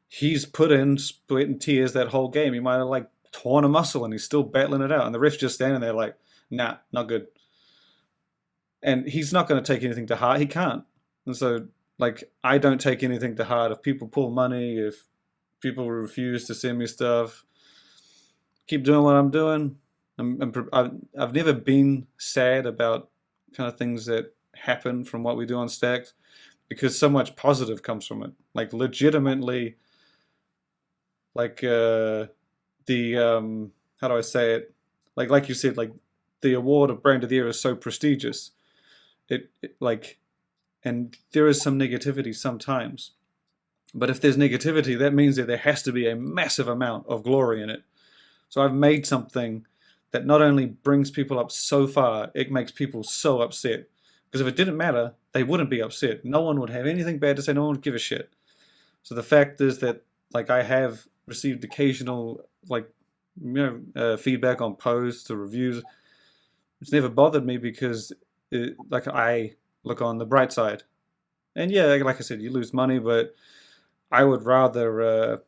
he's put in sweat and tears that whole game. He might have like torn a muscle and he's still battling it out, and the ref's just standing there like, nah, not good. And he's not going to take anything to heart. He can't. And so, like, I don't take anything to heart. If people pull money, if people refuse to send me stuff, keep doing what I'm doing. I've never been sad about kind of things that happen from what we do on Stacks because so much positive comes from it. Like, legitimately, like, how do I say it? Like you said, like, the award of Brand of the Year is so prestigious. It like, and there is some negativity sometimes, but if there's negativity, that means that there has to be a massive amount of glory in it. So I've made something that not only brings people up so far, it makes people so upset. Because if it didn't matter, they wouldn't be upset. No one would have anything bad to say. No one would give a shit. So the fact is that like I have received occasional like feedback on posts or reviews. It's never bothered me because like I look on the bright side. And yeah, like I said, you lose money, but I would rather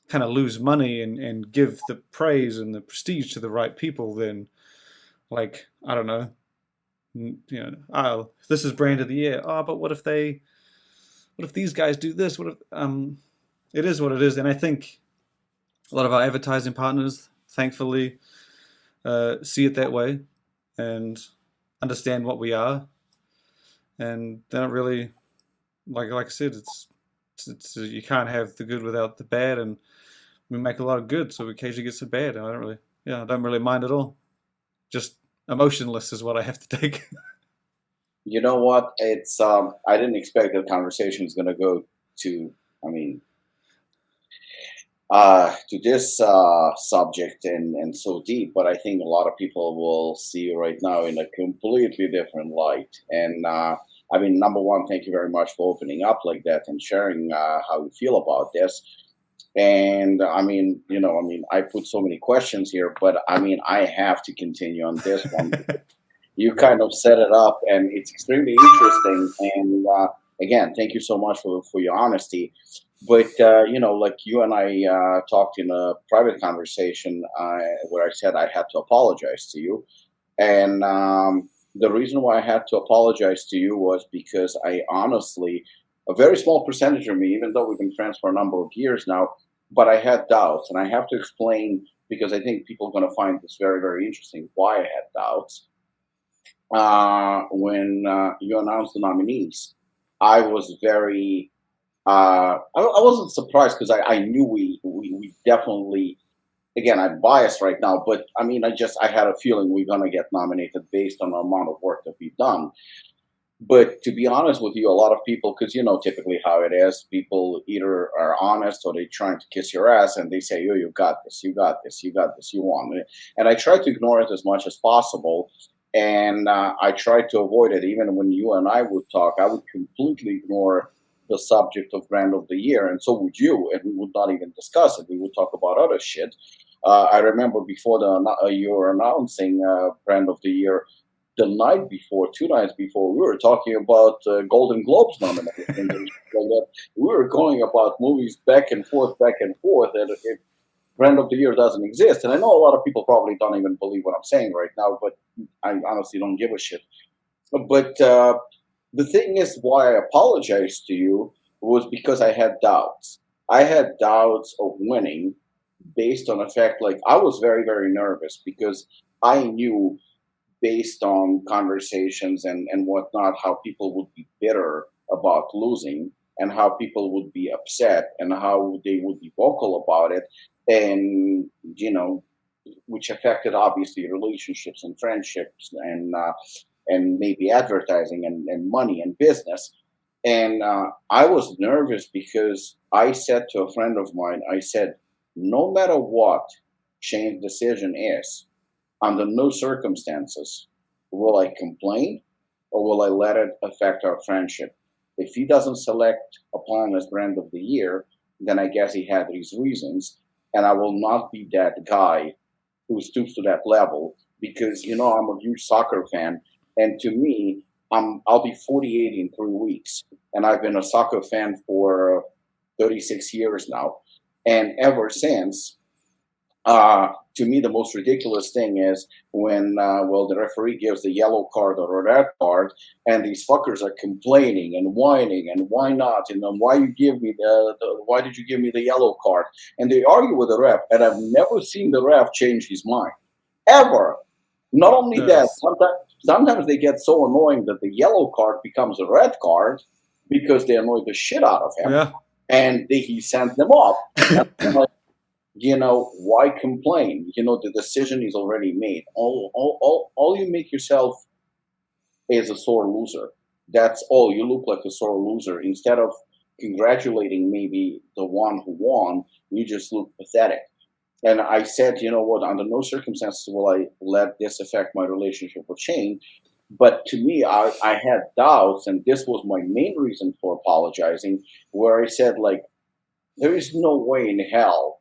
kind of lose money and give the praise and the prestige to the right people than like I don't know, oh, this is brand of the year. Oh, but what if these guys do this? What if it is what it is, and I think a lot of our advertising partners, thankfully, see it that way and understand what we are, and they don't really like I said, it's you can't have the good without the bad, and we make a lot of good, so we occasionally get some bad. And I don't really mind at all. Just emotionless is what I have to take. You know what? It's I didn't expect the conversation is going to go to. I mean, to this subject and so deep, but I think a lot of people will see you right now in a completely different light. And I mean, number one, thank you very much for opening up like that and sharing how you feel about this. And I mean, I put so many questions here, but I mean, I have to continue on this one. You kind of set it up, and it's extremely interesting. And again, thank you so much for your honesty. But like you and I talked in a private conversation where I said I had to apologize to you, and the reason why I had to apologize to you was because I honestly, a very small percentage of me, even though we've been friends for a number of years now, but I had doubts, and I have to explain because I think people are going to find this very, very interesting why I had doubts when you announced the nominees. I was very, I wasn't surprised because I knew we definitely, again, I'm biased right now, but I mean, I had a feeling we're going to get nominated based on the amount of work that we've done. But to be honest with you, a lot of people, because you know typically how it is, people either are honest or they're trying to kiss your ass and they say, "Yo, you got this, you got this, you got this, you won." And I try to ignore it as much as possible. And I tried to avoid it. Even when you and I would talk, I would completely ignore the subject of brand of the year, and so would you. And we would not even discuss it. We would talk about other shit. I remember before you were announcing brand of the year, the night before, 2 nights before, we were talking about Golden Globes nominations. And like that. We were going about movies back and forth, and if brand of the year doesn't exist. And I know a lot of people probably don't even believe what I'm saying right now, but I honestly don't give a shit. But the thing is, why I apologized to you was because I had doubts. I had doubts of winning based on the fact, like, I was very, very nervous because I knew based on conversations and whatnot how people would be bitter about losing. and how people would be upset and how they would be vocal about it, and which affected obviously relationships and friendships and maybe advertising and money and business. And I was nervous because I said to a friend of mine, I said, no matter what Shane's decision is, under no circumstances will I complain or will I let it affect our friendship. If he doesn't select Apollon as brand of the year, then I guess he had his reasons. And I will not be that guy who stoops to that level because, I'm a huge soccer fan. And to me, I'll be 48 in 3 weeks. And I've been a soccer fan for 36 years now. And ever since, to me, the most ridiculous thing is when, the referee gives the yellow card or a red card, and these fuckers are complaining and whining and why not, and then why why did you give me the yellow card? And they argue with the ref, and I've never seen the ref change his mind ever. Not only that, Yes. sometimes they get so annoying that the yellow card becomes a red card because they annoy the shit out of him, Yeah. and he sends them off. Why complain? The decision is already made. All you make yourself is a sore loser. That's all. You look like a sore loser. Instead of congratulating maybe the one who won, you just look pathetic. And I said, you know what, under no circumstances will I let this affect my relationship with Shane. But to me, I had doubts, and this was my main reason for apologizing, where I said, like, there is no way in hell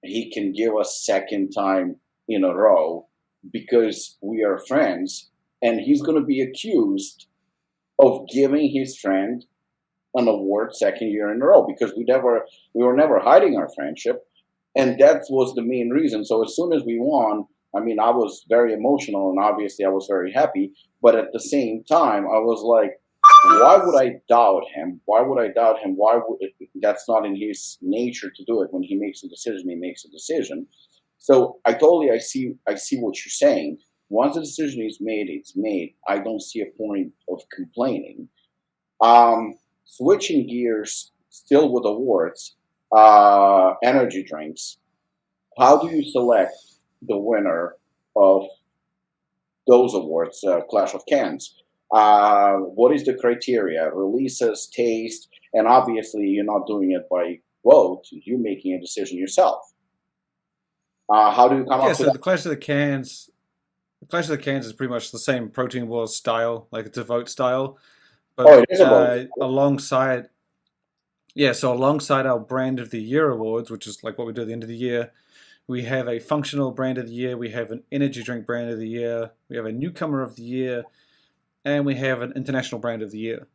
he can give us second time in a row because we are friends, and he's going to be accused of giving his friend an award second year in a row because we were never hiding our friendship, and that was the main reason. So as soon as we won, I mean, I was very emotional, and obviously I was very happy, but at the same time I was like, why would I doubt him? Why would I doubt him? That's not in his nature to do it. When he makes a decision, he makes a decision. So I see what you're saying. Once the decision is made, it's made. I don't see a point of complaining. Switching gears, still with awards, energy drinks. How do you select the winner of those awards, Clash of Cans? What is the criteria? Releases, taste, and obviously you're not doing it by vote. You're making a decision yourself. How do you come Yeah, up with so that? The Clash of the Cans is pretty much the same Protein Wars style, like it's a vote style, Oh, but it is a vote. alongside our Brand of the Year awards, which is like what we do at the end of the year, we have a Functional Brand of the Year, we have an Energy Drink Brand of the Year, we have a Newcomer of the Year, and we have an International Brand of the Year.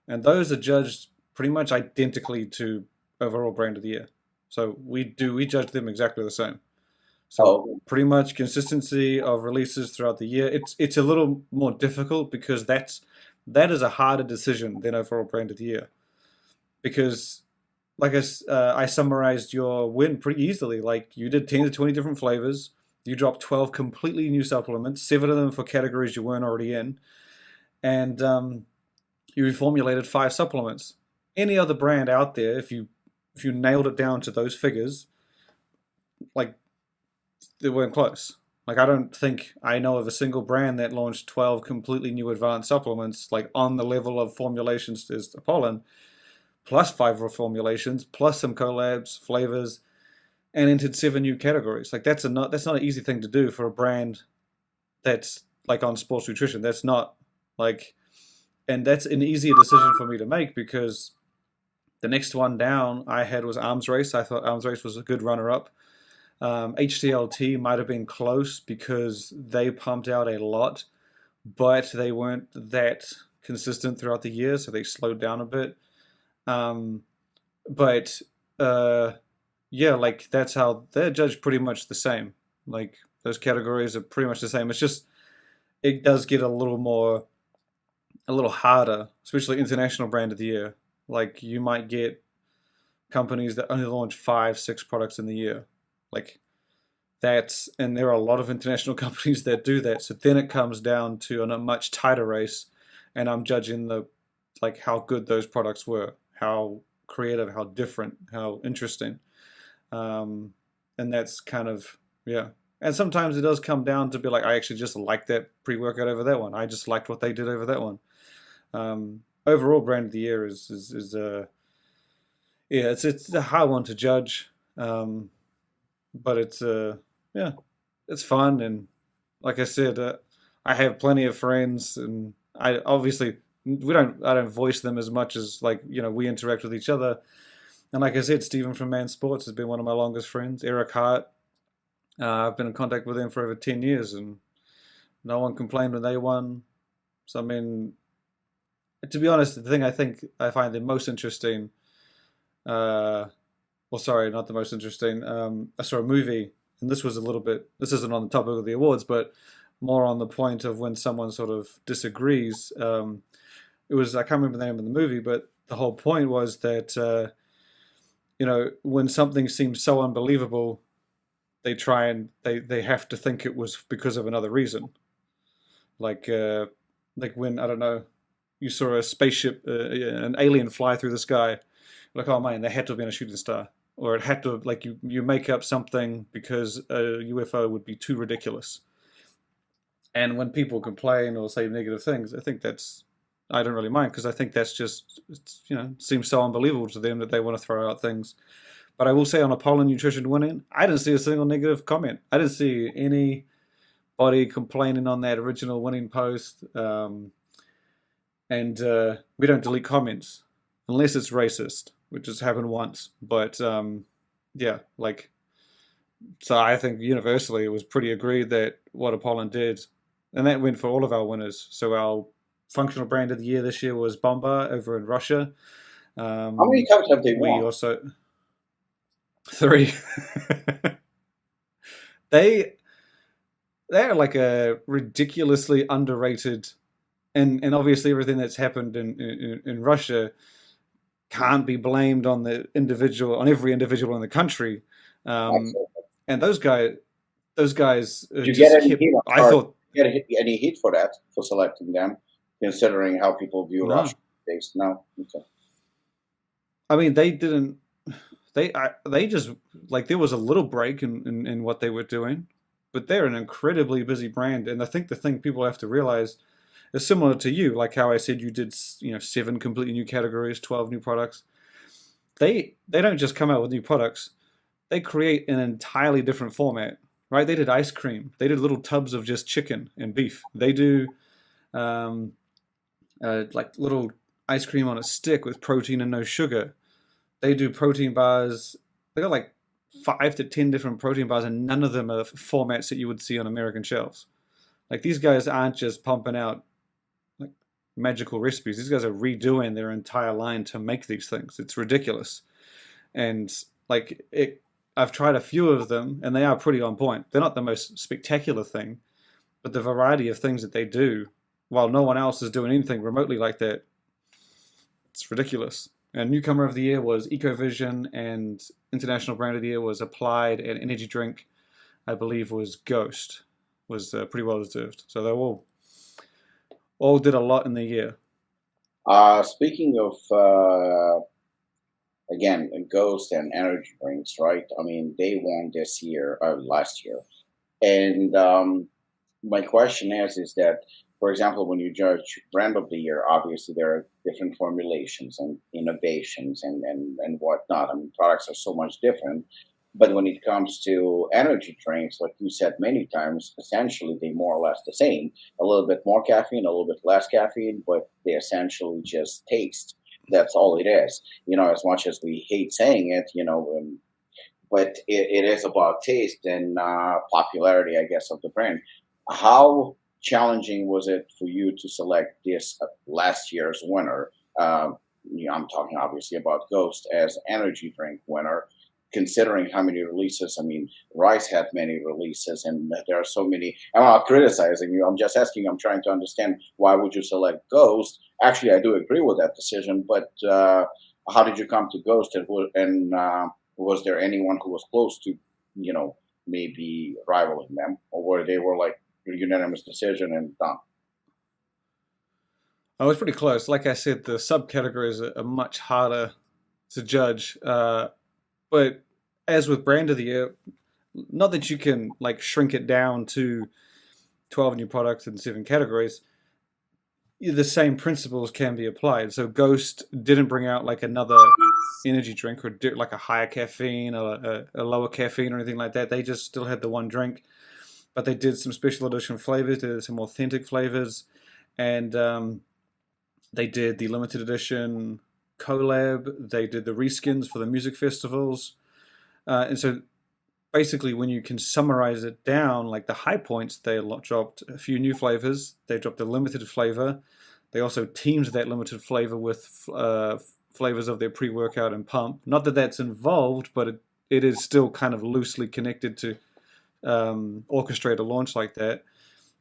And those are judged pretty much identically to overall Brand of the Year. So we judge them exactly the same. So Oh, pretty much consistency of releases throughout the year. It's a little more difficult because that is a harder decision than overall Brand of the Year, because I summarized your win pretty easily. Like you did 10 to 20 different flavors. You dropped 12 completely new supplements, 7 of them for categories you weren't already in, and you reformulated 5 supplements. Any other brand out there, if you nailed it down to those figures, like they weren't close. Like I don't think I know of a single brand that launched 12 completely new advanced supplements like on the level of formulations as Apollon, plus 5 reformulations, plus some collabs, flavors, and entered 7 new categories. Like that's not an easy thing to do for a brand that's like on sports nutrition. That's not like, and that's an easier decision for me to make because the next one down I had was Arms Race. I thought Arms Race was a good runner up. HCLT might have been close because they pumped out a lot, but they weren't that consistent throughout the year, so they slowed down a bit. Um, but yeah, like that's how they're judged pretty much the same. Like those categories are pretty much the same. It's just it does get a little harder, especially international brand of the year. Like you might get companies that only launch 5, 6 products in the year. Like and there are a lot of international companies that do that. So then it comes down to a much tighter race, and I'm judging how good those products were, how creative, how different, how interesting. And that's kind of, yeah. And sometimes it does come down to be like, I actually just like that pre-workout over that one. I just liked what they did over that one. Overall, brand of the year is yeah, it's a hard one to judge, but it's yeah, it's fun. And like I said, I have plenty of friends, and I obviously I don't voice them as much as, like, we interact with each other. And like I said, Stephen from Man Sports has been one of my longest friends. Eric Hart, I've been in contact with him for over 10 years, and no one complained when they won. So, I mean, to be honest, the thing I find the most interesting, well, sorry, not the most interesting, I saw a movie, and this isn't on the topic of the awards, but more on the point of when someone sort of disagrees. I can't remember the name of the movie, but the whole point was that, when something seems so unbelievable, they have to think it was because of another reason. Like when, I don't know, you saw a spaceship, an alien fly through the sky. Like, oh man, they had to have been a shooting star, or it had to have, like, you make up something because a UFO would be too ridiculous. And when people complain or say negative things, I don't really mind, because I think that's just, seems so unbelievable to them that they want to throw out things. But I will say, on Apollon Nutrition winning, I didn't see a single negative comment. I didn't see anybody complaining on that original winning post. And we don't delete comments unless it's racist, which has happened once. But yeah, like, so I think universally it was pretty agreed that what Apollon did, and that went for all of our winners. So our functional brand of the year this year was Bomba over in Russia. How many times have they We won? also 3. they they're like a ridiculously underrated, and obviously everything that's happened in Russia can't be blamed on every individual in the country. Um, Absolutely. and those guys Did you get just any kept. heat? I'm I sorry. thought, Did you get any heat for that, for selecting them, considering how people view Russia no. based now? Okay. I mean, they didn't. They just, like, there was a little break in what they were doing, but they're an incredibly busy brand. And I think the thing people have to realize is similar to you, like how I said you did, 7 completely new categories, 12 new products. They don't just come out with new products. They create an entirely different format, right? They did ice cream. They did little tubs of just chicken and beef. They do um, like little ice cream on a stick with protein and no sugar. They do protein bars. They got like 5 to 10 different protein bars, and none of them are formats that you would see on American shelves. Like, these guys aren't just pumping out like magical recipes. These guys are redoing their entire line to make these things. It's ridiculous. And like I've tried a few of them, and they are pretty on point. They're not the most spectacular thing, but the variety of things that they do, while no one else is doing anything remotely like that, it's ridiculous. And newcomer of the year was Ecovision, and international brand of the year was Applied, and energy drink, I believe, was Ghost. Was pretty well deserved. So they all did a lot in the year. Speaking of again, Ghost and energy drinks, right? I mean, they won this year, last year, and my question is that, for example, when you judge brand of the year, obviously there are different formulations and innovations and whatnot. I mean, products are so much different. But when it comes to energy drinks, like you said many times, essentially they more or less the same. A little bit more caffeine, a little bit less caffeine, but they essentially just taste. That's all it is. As much as we hate saying it, but it is about taste and popularity, I guess, of the brand. How challenging was it for you to select this last year's winner? I'm talking obviously about Ghost as energy drink winner, considering how many releases. I mean, Rice had many releases, and there are so many. I'm not criticizing you. I'm just asking. I'm trying to understand why would you select Ghost. Actually, I do agree with that decision, but how did you come to Ghost, and was there anyone who was close to, maybe rivaling them, or were they like unanimous decision and done? I was pretty close. Like I said, the subcategories are much harder to judge. But as with brand of the year, not that you can like shrink it down to 12 new products in 7 categories, the same principles can be applied. So Ghost didn't bring out like another energy drink or like a higher caffeine or a lower caffeine or anything like that. They just still had the one drink, but they did some special edition flavors. They did some authentic flavors, and they did the limited edition collab. They did the reskins for the music festivals, and so basically, when you can summarize it down, like the high points, they dropped a few new flavors. They dropped a limited flavor. They also teamed that limited flavor with flavors of their pre-workout and pump. Not that that's involved, but it is still kind of loosely connected to orchestrate a launch like that.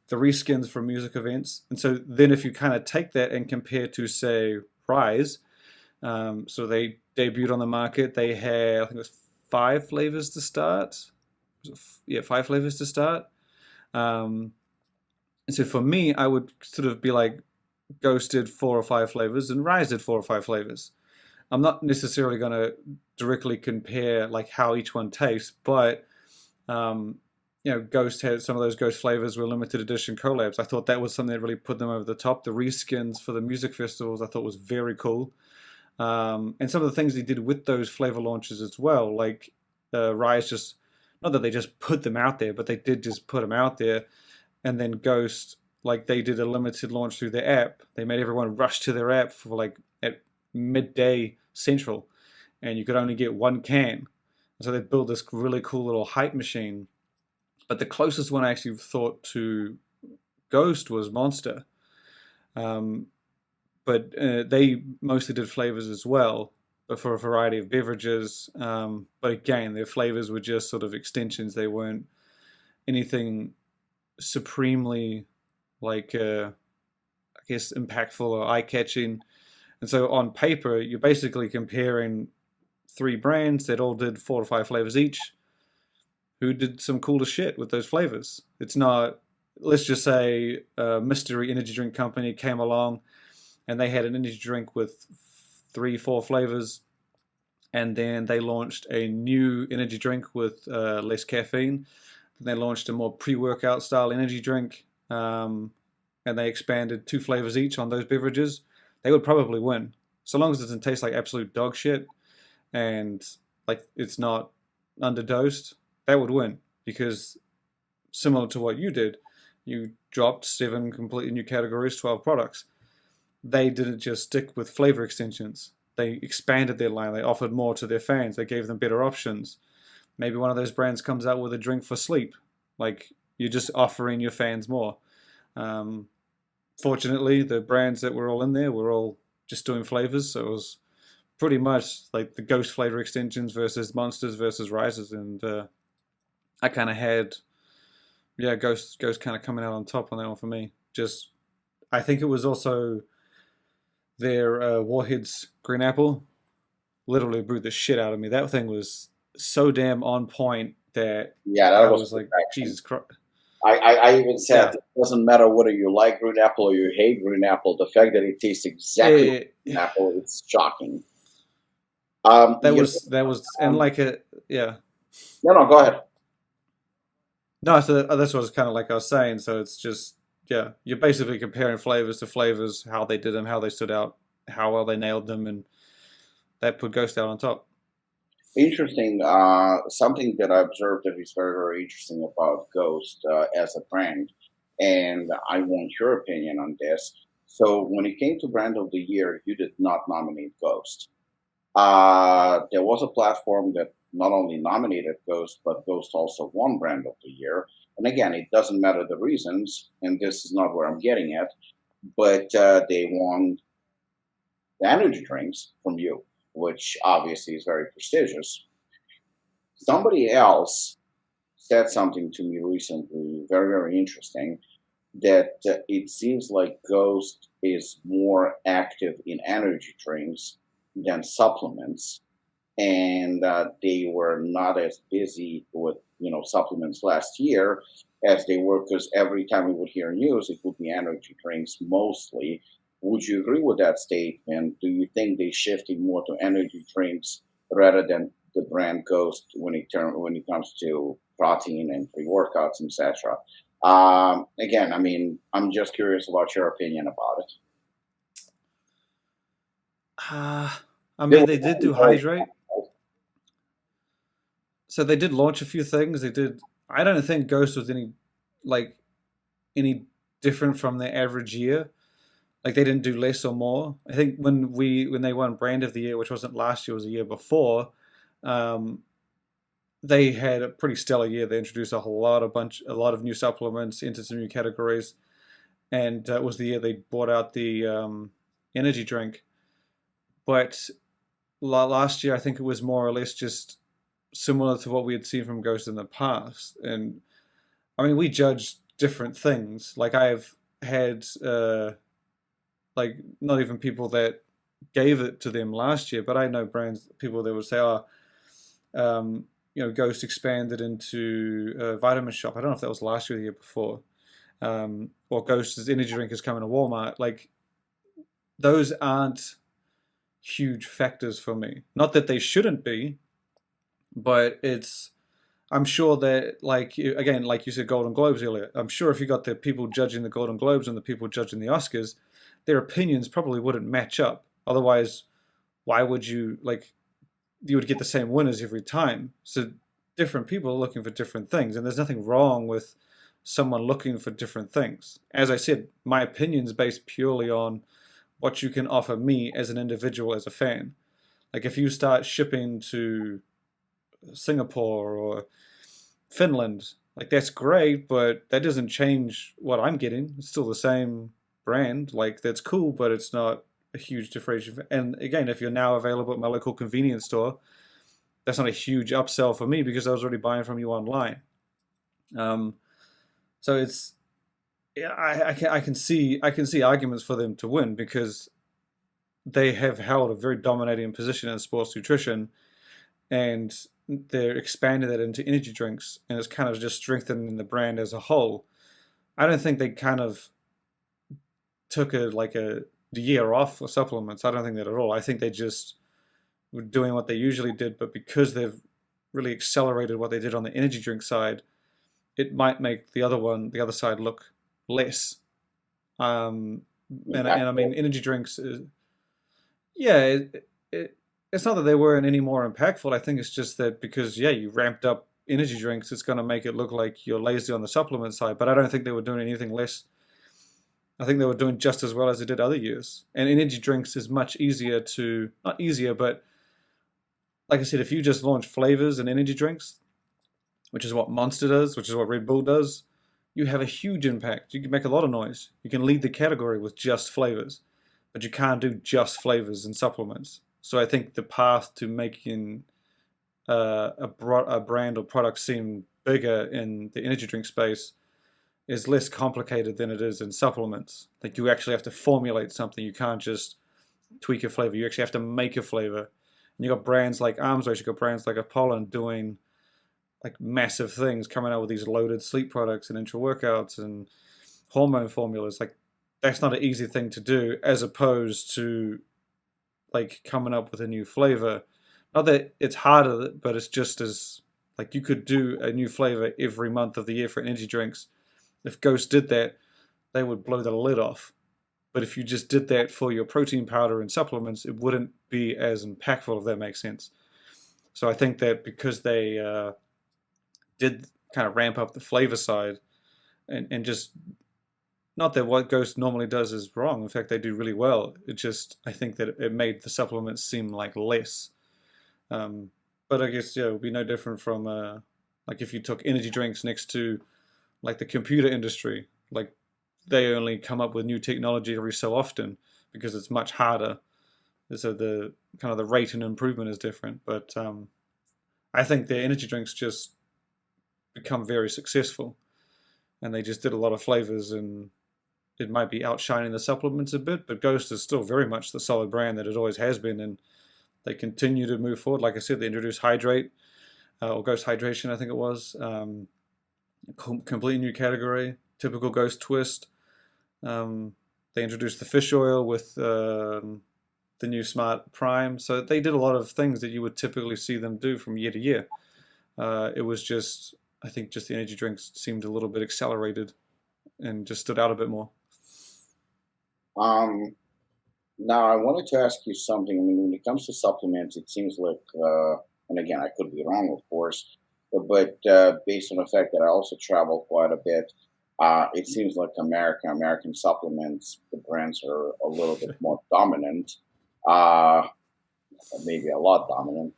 The reskins for music events. And so then if you kind of take that and compare to, say, Rise, so they debuted on the market. They had, I think it was 5 flavors to start. Yeah, 5 flavors to start. And so for me, I would sort of be like, Ghost did 4 or 5 flavors and Rise did 4 or 5 flavors. I'm not necessarily going to directly compare like how each one tastes, but Ghost had some of those Ghost flavors were limited edition collabs. I thought that was something that really put them over the top. The reskins for the music festivals I thought was very cool. And some of the things they did with those flavor launches as well, like Rise just, not that they just put them out there, but they did just put them out there. And then Ghost, like they did a limited launch through their app. They made everyone rush to their app for like at midday central, and you could only get 1 can. So they built this really cool little hype machine. But the closest one I actually thought to Ghost was Monster. But they mostly did flavors as well, but for a variety of beverages. But again, their flavors were just sort of extensions. They weren't anything supremely like, I guess, impactful or eye-catching. And so on paper, you're basically comparing 3 brands that all did 4 or 5 flavors each, who did some cooler shit with those flavors. It's not, let's just say a mystery energy drink company came along and they had an energy drink with 3, 4 flavors, and then they launched a new energy drink with less caffeine. Then they launched a more pre-workout style energy drink, and they expanded 2 flavors each on those beverages. They would probably win, so long as it doesn't taste like absolute dog shit and like it's not underdosed. That would win, because similar to what you did, you dropped 7 completely new categories, 12 products. They didn't just stick with flavor extensions. They expanded their line. They offered more to their fans. They gave them better options. Maybe one of those brands comes out with a drink for sleep. Like, you're just offering your fans more. Fortunately, the brands that were all in there were all just doing flavors. So it was pretty much like the Ghost flavor extensions versus Monsters versus Rises. And I kind of had, Ghost kind of coming out on top on that one for me. Just, I think it was also their Warheads Green Apple literally blew the shit out of me. That thing was so damn on point that Yeah, I that was was like, perfection. Jesus Christ. I even said Yeah. it doesn't matter whether you like green apple or you hate green apple. The fact that it tastes exactly like green apple, it's shocking. That was, and like yeah. No, go ahead. No, so that's what it's kind of like I was saying. So it's just, yeah, you're basically comparing flavors to flavors, how they did them, how they stood out, how well they nailed them, and that put Ghost out on top. Interesting. Something that I observed that is very, very interesting about Ghost as a brand, and I want your opinion on this. So, when it came to Brand of the Year, you did not nominate Ghost. There was a platform that not only nominated Ghost, but Ghost also won Brand of the Year. And again, it doesn't matter the reasons, and this is not where I'm getting at, but they won the energy drinks from you, which obviously is very prestigious. Somebody else said something to me recently, very, very interesting, that it seems like Ghost is more active in energy drinks than supplements, and they were not as busy with supplements last year as they were, because every time we would hear news, it would be energy drinks mostly. Would you agree with that statement? Do you think they're shifting more to energy drinks rather than the brand Ghost when it comes to protein and pre-workouts, etc.? Again, I mean, I'm just curious about your opinion about it. I They mean, were they did do very hydrate, so they did launch a few things. They did. I don't think Ghost was like any different from their average year. Like they didn't do less or more. I think when they won Brand of the Year, which wasn't last year, it was the year before, um, they had a pretty stellar year. They introduced a lot of new supplements into some new categories, and it was the year they brought out the energy drink. But last year, I think it was more or less just similar to what we had seen from Ghost in the past. And I mean, we judge different things. Like I've had like not even people that gave it to them last year, but I know brands people that would say, "Oh, Ghost expanded into Vitamin Shop." I don't know if that was last year or the year before. Or Ghost's energy drink is coming to Walmart. Like those aren't huge factors for me. Not that they shouldn't be, but it's. I'm sure that, again, like you said, Golden Globes earlier. I'm sure if you got the people judging the Golden Globes and the people judging the Oscars, their opinions probably wouldn't match up. Otherwise, why would you like? You would get the same winners every time. So different people are looking for different things, and there's nothing wrong with someone looking for different things. As I said, my opinion's based purely on what you can offer me as an individual, as a fan. Like if you start shipping to Singapore or Finland, like that's great, but that doesn't change what I'm getting. It's still the same brand. Like that's cool, but it's not a huge differentiation. And again, if you're now available at my local convenience store, that's not a huge upsell for me because I was already buying from you online. Um, so it's yeah, I can see arguments for them to win because they have held a very dominating position in sports nutrition, and they're expanding that into energy drinks, and it's kind of just strengthening the brand as a whole. I don't think they kind of took a the year off for supplements. I don't think that at all. I think they just were doing what they usually did, but because they've really accelerated what they did on the energy drink side, it might make the other side, look less. Um, and I mean, impactful. energy drinks, yeah, it's not that they weren't any more impactful. I think it's just that because yeah, you ramped up energy drinks, it's going to make it look like you're lazy on the supplement side. But I don't think they were doing anything less. I think they were doing just as well as they did other years. And energy drinks is much easier to not easier, but like I said, if you just launch flavors and energy drinks, which is what Monster does, which is what Red Bull does, you have a huge impact. You can make a lot of noise. You can lead the category with just flavors, but you can't do just flavors and supplements. So I think the path to making a brand or product seem bigger in the energy drink space is less complicated than it is in supplements. Like you actually have to formulate something. You can't just tweak a flavor. You actually have to make a flavor. And you got brands like Arms Race, you got brands like Apollon doing like massive things, coming out with these loaded sleep products and intra workouts and hormone formulas. Like that's not an easy thing to do, as opposed to like coming up with a new flavor. Not that it's harder, but it's just as like you could do a new flavor every month of the year for energy drinks. If Ghost did that, they would blow the lid off. But if you just did that for your protein powder and supplements, it wouldn't be as impactful, if that makes sense. So I think that because they did kind of ramp up the flavor side and just not that what Ghost normally does is wrong. In fact, they do really well. It just I think that it made the supplements seem like less. Um, but I guess yeah, it would be no different from like if you took energy drinks next to like the computer industry. Like they only come up with new technology every so often because it's much harder. So the kind of the rate and improvement is different. But I think the energy drinks just become very successful, and they just did a lot of flavors, and it might be outshining the supplements a bit. But Ghost is still very much the solid brand that it always has been, and they continue to move forward. Like I said, they introduced Hydrate or Ghost Hydration, I think it was. Completely new category, typical Ghost twist. Um, They introduced the fish oil with the new Smart Prime. So they did a lot of things that you would typically see them do from year to year. It was just, I think, just the energy drinks seemed a little bit accelerated and just stood out a bit more. Um, Now, I wanted to ask you something. I mean, when it comes to supplements, it seems like, and again, I could be wrong, of course, but based on the fact that I also travel quite a bit, it seems like American supplements, the brands are a little bit more dominant, uh, maybe a lot dominant,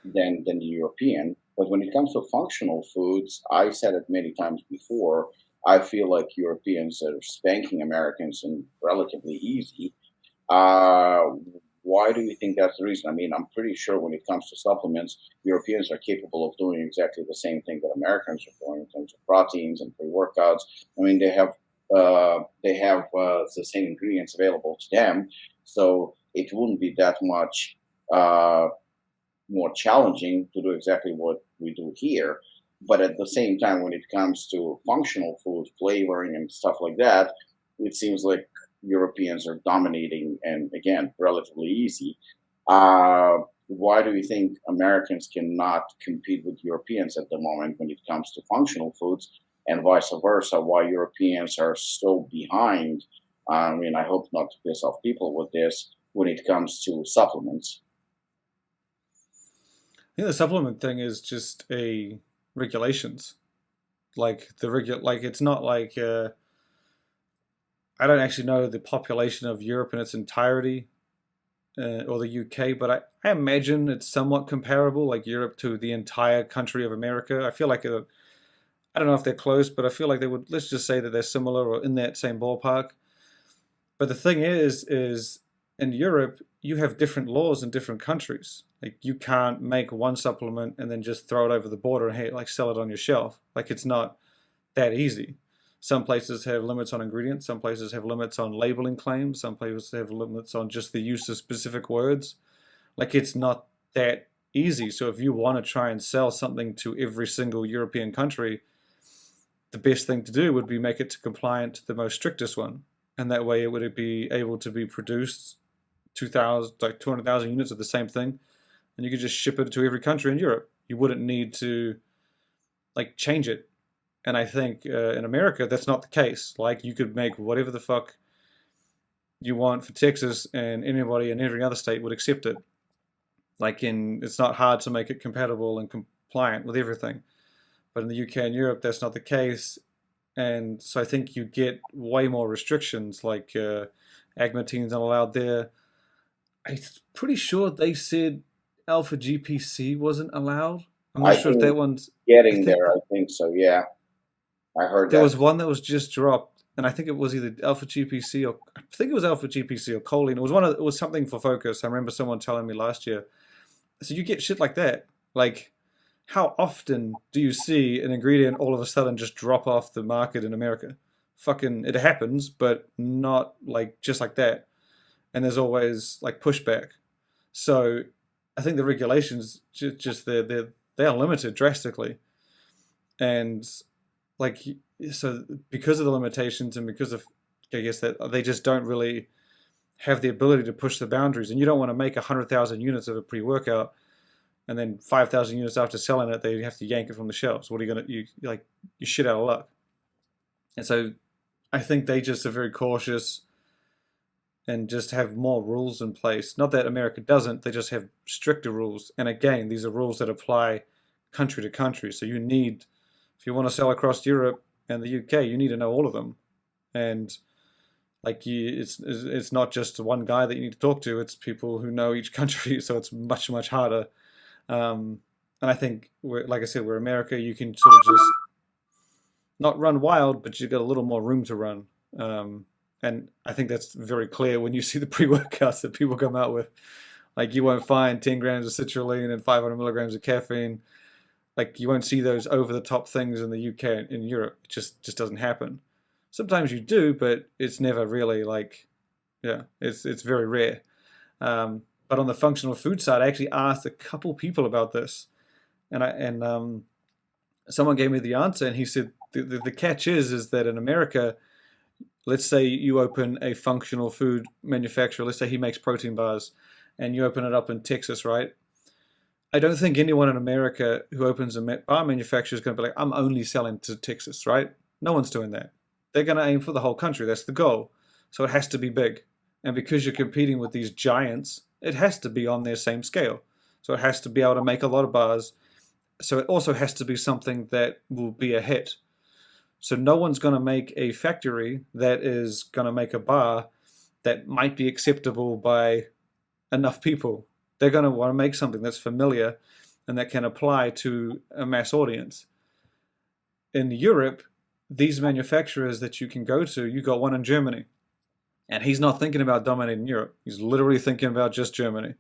than the European. But when it comes to functional foods, I said it many times before, I feel like Europeans are spanking Americans and relatively easy. uh, why do you think that's the reason? I mean, I'm pretty sure when it comes to supplements, Europeans are capable of doing exactly the same thing that Americans are doing in terms of proteins and pre-workouts. I mean, they have the same ingredients available to them, so it wouldn't be that much uh, more challenging to do exactly what we do here. But at the same time, when it comes to functional food, flavoring, and stuff like that, it seems like Europeans are dominating and, again, relatively easy. Why do you think Americans cannot compete with Europeans at the moment when it comes to functional foods, and vice versa? Why Europeans are so behind? I mean, I hope not to piss off people with this when it comes to supplements. I think the supplement thing is just a regulations. Like it's not like I don't actually know the population of Europe in its entirety, or the UK, but I imagine it's somewhat comparable, like Europe to the entire country of America. I feel like I don't know if they're close, but I feel like they would. Let's just say that they're similar or in that same ballpark. But the thing is in Europe you have different laws in different countries. Like you can't make one supplement and then just throw it over the border and hey, like sell it on your shelf. Like it's not that easy. Some places have limits on ingredients, some places have limits on labeling claims, some places have limits on just the use of specific words. Like it's not that easy. So if you want to try and sell something to every single European country, the best thing to do would be make it to compliant to the most strictest one. And that way it would be able to be produced 2,000, like 200,000 units of the same thing, and you could just ship it to every country in Europe. You wouldn't need to like change it. And I think in America that's not the case. Like you could make whatever the fuck you want for Texas, and anybody in every other state would accept it. It's not hard to make it compatible and compliant with everything. But in the UK and Europe, that's not the case, and so I think you get way more restrictions. Like agmatine's not allowed there. I'm pretty sure they said alpha GPC wasn't allowed. I'm not I sure if that think one's. I getting think there, I think so. Yeah, I heard there that. was one that was just dropped, and I think it was either alpha GPC or I think it was alpha GPC or choline. It was something for focus. I remember someone telling me last year. So you get shit like that. Like, how often do you see an ingredient all of a sudden just drop off the market in America? Fucking, it happens, but not like just like that. And there's always like pushback. So I think the regulations just they're limited drastically, and like so because of the limitations and because of I guess that they just don't really have the ability to push the boundaries. And you don't want to make 100,000 units of a pre-workout and then 5,000 units after selling it, they have to yank it from the shelves. What are you gonna you shit out of luck. And so I think they just are very cautious and just have more rules in place. Not that America doesn't, they just have stricter rules. And again, these are rules that apply country to country. So if you want to sell across Europe and the UK, you need to know all of them. And it's not just one guy that you need to talk to. It's people who know each country, so it's much harder. And I think, like I said, we're America. You can sort of just not run wild, but you've got a little more room to run. And I think that's very clear when you see the pre-workouts that people come out with. Like you won't find 10 grams of citrulline and 500 milligrams of caffeine. Like you won't see those over-the-top things in the UK and in Europe. It just doesn't happen. Sometimes you do, but it's never really it's very rare. But on the functional food side, I actually asked a couple people about this, and someone gave me the answer, and he said the catch is that in America let's say you open a functional food manufacturer. Let's say he makes protein bars, and you open it up in Texas, right? I don't think anyone in America who opens a bar manufacturer is going to be like, I'm only selling to Texas, right? No one's doing that. They're going to aim for the whole country. That's the goal. So it has to be big. And because you're competing with these giants, it has to be on their same scale. So it has to be able to make a lot of bars. So it also has to be something that will be a hit. So no one's going to make a factory that is going to make a bar that might be acceptable by enough people. They're going to want to make something that's familiar and that can apply to a mass audience. In Europe, these manufacturers that you can go to, you got one in Germany. And he's not thinking about dominating Europe. He's literally thinking about just Germany.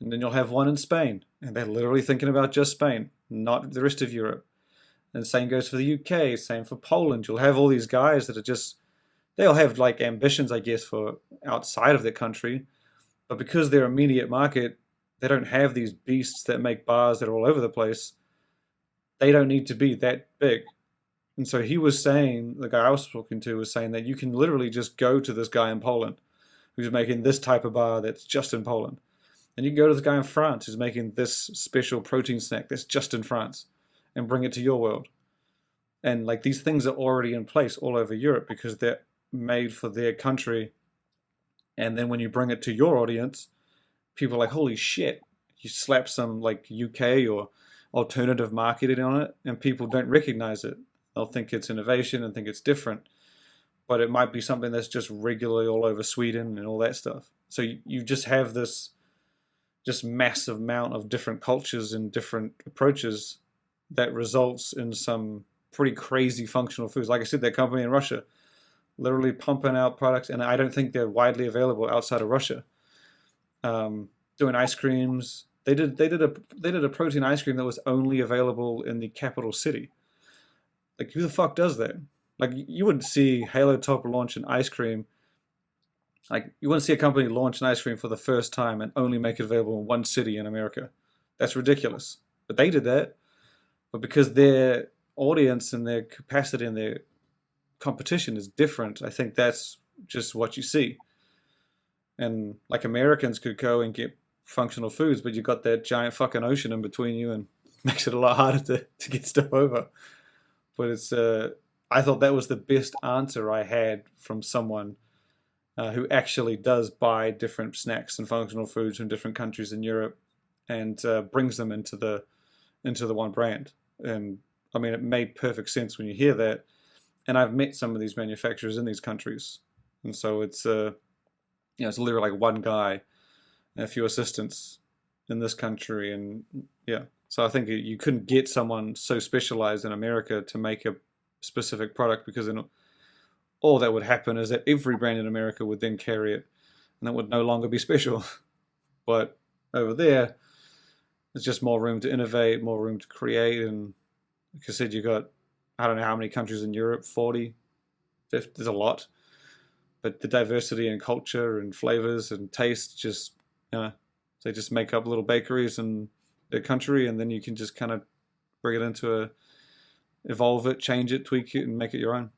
And then you'll have one in Spain, and they're literally thinking about just Spain, not the rest of Europe. And same goes for the UK, same for Poland. You'll have all these guys that are just, they'll have like ambitions, I guess, for outside of their country. But because their immediate market, they don't have these beasts that make bars that are all over the place. They don't need to be that big. And so he was saying, the guy I was talking to was saying that you can literally just go to this guy in Poland who's making this type of bar that's just in Poland. And you can go to this guy in France who's making this special protein snack that's just in France and bring it to your world. And like these things are already in place all over Europe because they're made for their country. And then when you bring it to your audience, people are like, holy shit. You slap some like UK or alternative marketing on it and people don't recognize it. They'll think it's innovation and think it's different. But it might be something that's just regularly all over Sweden and all that stuff. So you just have this just massive amount of different cultures and different approaches that results in some pretty crazy functional foods. Like I said, that company in Russia, literally pumping out products, and I don't think they're widely available outside of Russia. Doing ice creams, they did a protein ice cream that was only available in the capital city. Like who the fuck does that? Like you wouldn't see Halo Top launch an ice cream. Like you wouldn't see a company launch an ice cream for the first time and only make it available in one city in America. That's ridiculous. But they did that. But because their audience and their capacity and their competition is different, I think that's just what you see. And like Americans could go and get functional foods, but you've got that giant fucking ocean in between you and makes it a lot harder to get stuff over. But it's I thought that was the best answer I had from someone who actually does buy different snacks and functional foods from different countries in Europe and brings them into the one brand. And I mean, it made perfect sense when you hear that. And I've met some of these manufacturers in these countries, and so it's it's literally like one guy and a few assistants in this country, and yeah. So I think you couldn't get someone so specialized in America to make a specific product because then all that would happen is that every brand in America would then carry it, and that would no longer be special. But over there, there's just more room to innovate, more room to create, and like I said, you got, I don't know how many countries in Europe, 40, 50, there's a lot. But the diversity in culture and flavors and taste just, they just make up little bakeries in their country, and then you can just kind of bring it into evolve it, change it, tweak it, and make it your own.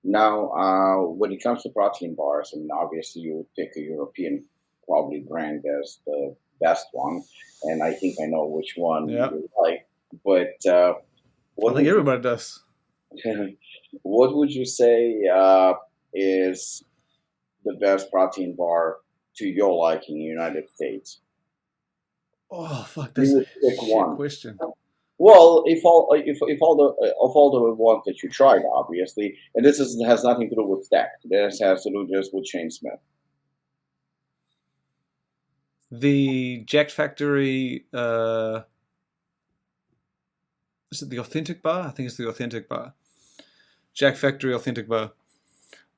Now, when it comes to protein bars, I mean, obviously you would pick a European probably brand as the best one, and I think I know which one you like. But I think everybody does. What would you say is the best protein bar to your liking in the United States? Oh fuck! That's a shit question. Well, if all the ones that you tried, obviously, and this has nothing to do with Stack. This has to do just with Shane Smith. The Jack Factory. Is it the Authentic Bar? I think it's the Authentic Bar. Jack Factory Authentic Bar.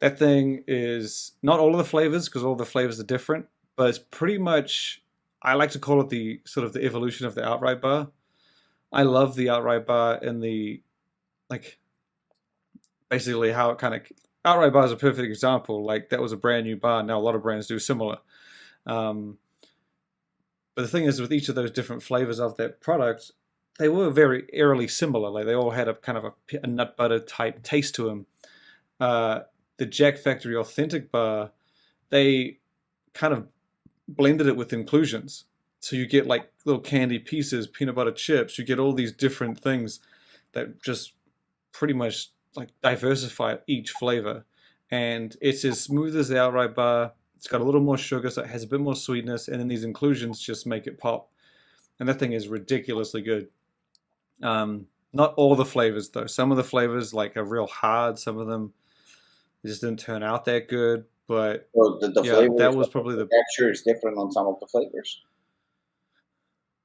That thing is not all of the flavors because all the flavors are different, but it's pretty much. I like to call it the sort of the evolution of the outright bar. I love the outright bar and the like. Basically, how it kind of outright bar is a perfect example. Like that was a brand new bar. Now a lot of brands do similar. But the thing is, with each of those different flavors of that product, they were very eerily similar. Like they all had a kind of a nut butter type taste to them. the Jack Factory Authentic bar, they kind of blended it with inclusions. So you get like little candy pieces, peanut butter chips, you get all these different things that just pretty much like diversify each flavor. And it's as smooth as the outright bar. It's got a little more sugar, so it has a bit more sweetness, and then these inclusions just make it pop. And that thing is ridiculously good. Not all the flavors though. Some of the flavors like are real hard. Some of them just didn't turn out that good. But So the yeah, that flavors, was probably the the texture is different on some of the flavors.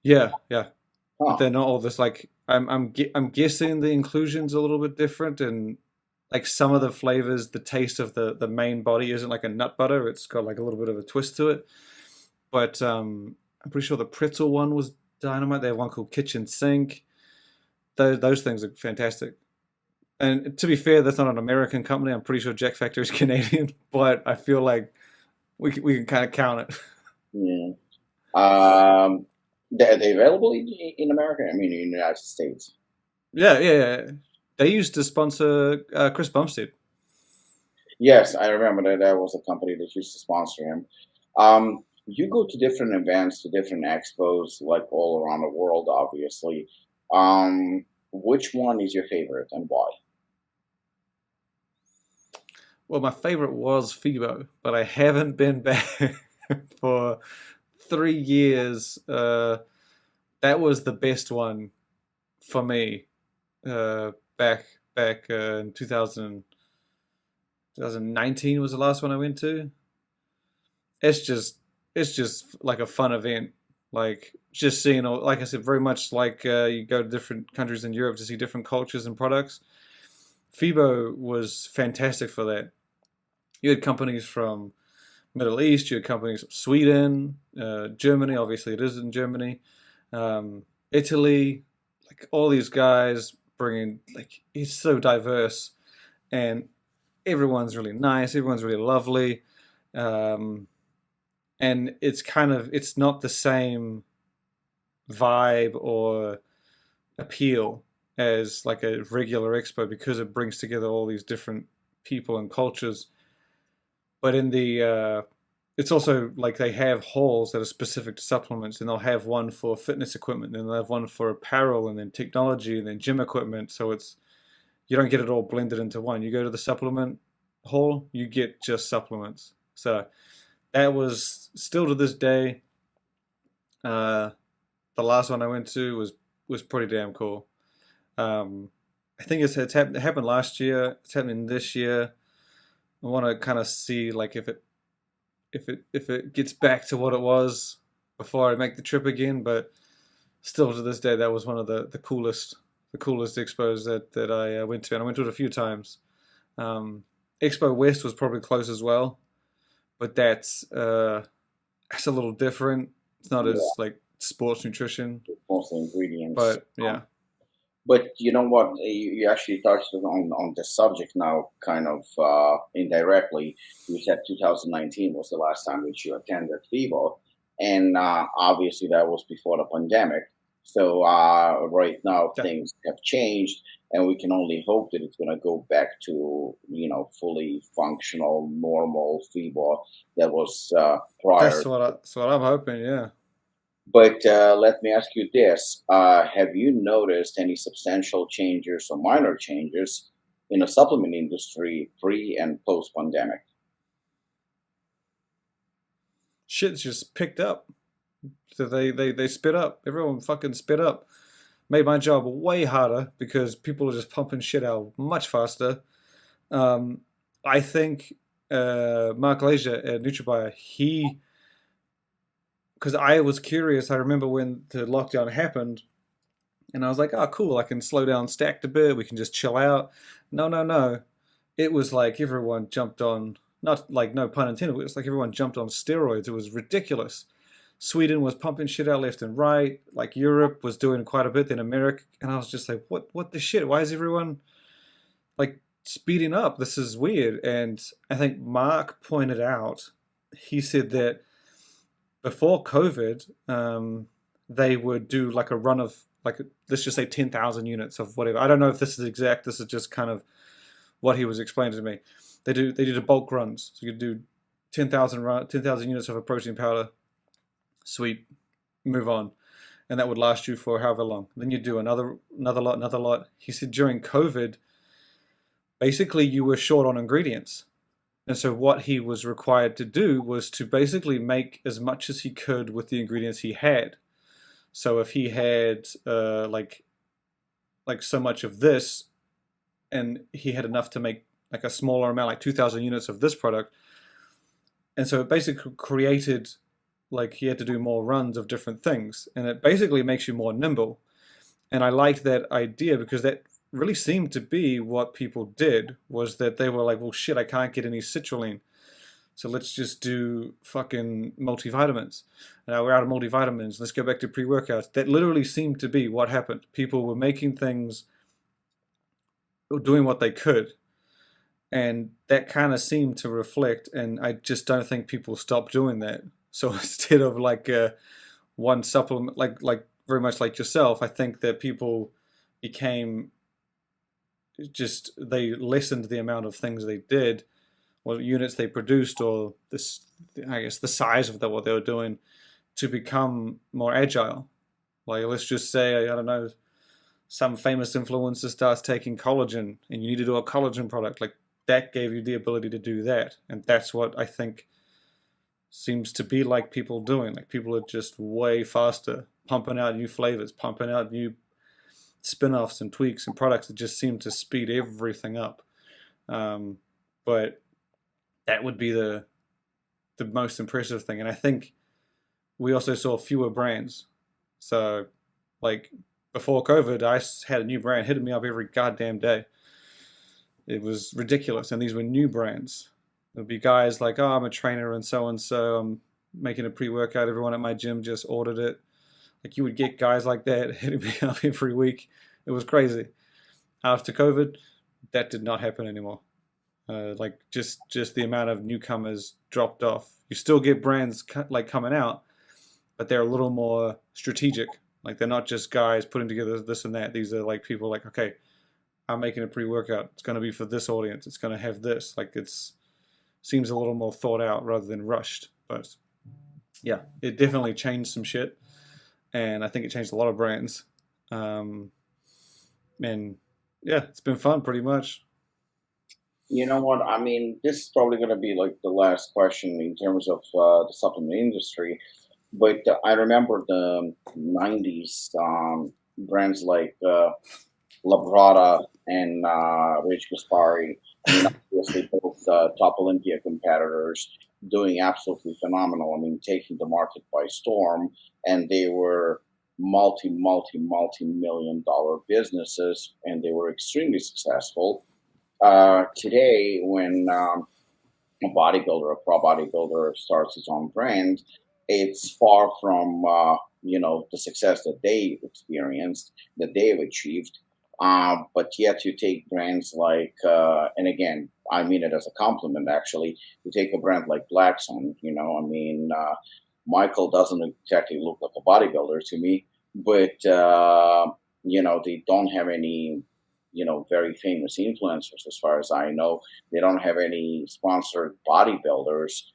yeah. But Huh. they're not all this like I'm guessing the inclusion's a little bit different, and like some of the flavors, the taste of the main body isn't like a nut butter. It's got like a little bit of a twist to it. But I'm pretty sure the pretzel one was dynamite. They have one called Kitchen Sink. Those things are fantastic. And to be fair, that's not an American company. I'm pretty sure Jack Factory is Canadian, but I feel like we can kind of count it. Yeah. Um, are they available in America? I mean, in the United States. Yeah. They used to sponsor Chris Bumstead. Yes, I remember that that was a company that used to sponsor him. You go to different events, to different expos, like all around the world, obviously. Which one is your favorite and why? Well, my favorite was FIBO, but I haven't been back for 3 years. That was the best one for me. Uh, back in 2019 was the last one I went to. It's just it's just like a fun event. Like just seeing all, like I said, very much like you go to different countries in Europe to see different cultures and products. FIBO was fantastic for that. You had companies from Middle East, you had companies from Sweden, Germany. Obviously, it is in Germany, Italy. Like all these guys bringing like it's so diverse, and everyone's really nice. Everyone's really lovely, um, and it's kind of it's not the same vibe or appeal as like a regular expo because it brings together all these different people and cultures. But in the it's also like they have halls that are specific to supplements, and they'll have one for fitness equipment, and they'll have one for apparel, and then technology, and then gym equipment. So it's you don't get it all blended into one. You go to the supplement hall, you get just supplements. So that was still to this day. Uh, the last one I went to was pretty damn cool. Um, I think it happened last year. It's happening this year. I want to kind of see like if it gets back to what it was before I make the trip again. But still to this day, that was one of the coolest expos that I went to, and I went to it a few times. Um, Expo West was probably close as well, but that's a little different. It's not Yeah, as like sports nutrition, mostly ingredients. but yeah, But you know what? You actually touched on the subject now, kind of indirectly. You said 2019 was the last time that you attended Vivo, and obviously that was before the pandemic. So right now yeah, things have changed, and we can only hope that it's going to go back to fully functional, normal Vivo that was prior. that's what I'm hoping. Yeah. But let me ask you this. Have you noticed any substantial changes or minor changes in the supplement industry pre and post pandemic? Shit's just picked up. So they spit up. Everyone fucking spit up. Made my job way harder because people are just pumping shit out much faster. Um, I think Mark Leisure at NutriBio, he because I was curious. I remember when the lockdown happened, and I was like, "Oh, cool! I can slow down Stacked a bit. We can just chill out." No. It was like everyone jumped on. Not like no pun intended. It was like everyone jumped on steroids. It was ridiculous. Sweden was pumping shit out left and right. Like Europe was doing quite a bit. Then America, and I was just like, what the shit? Why is everyone like speeding up? This is weird. And I think Mark pointed out. He said that before COVID, they would do like a run of like let's just say 10,000 units of whatever. I don't know if this is exact. This is just kind of what he was explaining to me. they do the bulk runs. So you do 10,000 units of a protein powder. Sweet, move on, and that would last you for however long. Then you do another lot. He said during COVID, basically you were short on ingredients. And so what he was required to do was to basically make as much as he could with the ingredients he had. So if he had like so much of this, and he had enough to make like a smaller amount, like 2,000 units of this product, and so it basically created like he had to do more runs of different things, and it basically makes you more nimble. And I liked that idea because that really seemed to be what people did, was that they were like, well, shit, I can't get any citrulline, so let's just do fucking multivitamins. Now we're out of multivitamins, let's go back to pre-workouts. That literally seemed to be what happened. People were making things, doing what they could, and that kind of seemed to reflect, and I just don't think people stopped doing that. So instead of like one supplement, like very much like yourself, I think that people became just, they lessened the amount of things they did, or units they produced, or this, I guess, the size of what they were doing, to become more agile. Like, let's just say, I don't know, some famous influencer starts taking collagen, and you need to do a collagen product. Like, that gave you the ability to do that, and that's what I think seems to be like people doing. Like, people are just way faster, pumping out new flavors, pumping out new spin-offs and tweaks and products that just seem to speed everything up. But that would be the most impressive thing. And I think we also saw fewer brands. So, like, before COVID, I had a new brand hitting me up every goddamn day. It was ridiculous. And these were new brands. There'd be guys like, oh, I'm a trainer and so, I'm making a pre-workout. Everyone at my gym just ordered it. Like, you would get guys like that hitting me up every week. It was crazy. After COVID, that did not happen anymore. Like, just the amount of newcomers dropped off. You still get brands like coming out, but they're a little more strategic. Like, they're not just guys putting together this and that. These are like people like, okay, I'm making a pre-workout. It's going to be for this audience. It's going to have this. Like, seems a little more thought out rather than rushed. But yeah, it definitely changed some shit, and I think it changed a lot of brands. And yeah, it's been fun pretty much. You know what? I mean, this is probably going to be like the last question in terms of the supplement industry. But I remember the 90s brands like Labrada and Rich Gaspari. I mean, obviously, both top Olympia competitors doing absolutely phenomenal. I mean, taking the market by storm. And they were multi-million dollar businesses, and they were extremely successful. Today, when a bodybuilder, a pro bodybuilder, starts his own brand, it's far from the success that they experienced, that they have achieved. But yet, you take brands like, and again, I mean it as a compliment. Actually, you take a brand like Blackstone. I mean, Michael doesn't exactly look like a bodybuilder to me, but they don't have any very famous influencers as far as I know. They don't have any sponsored bodybuilders,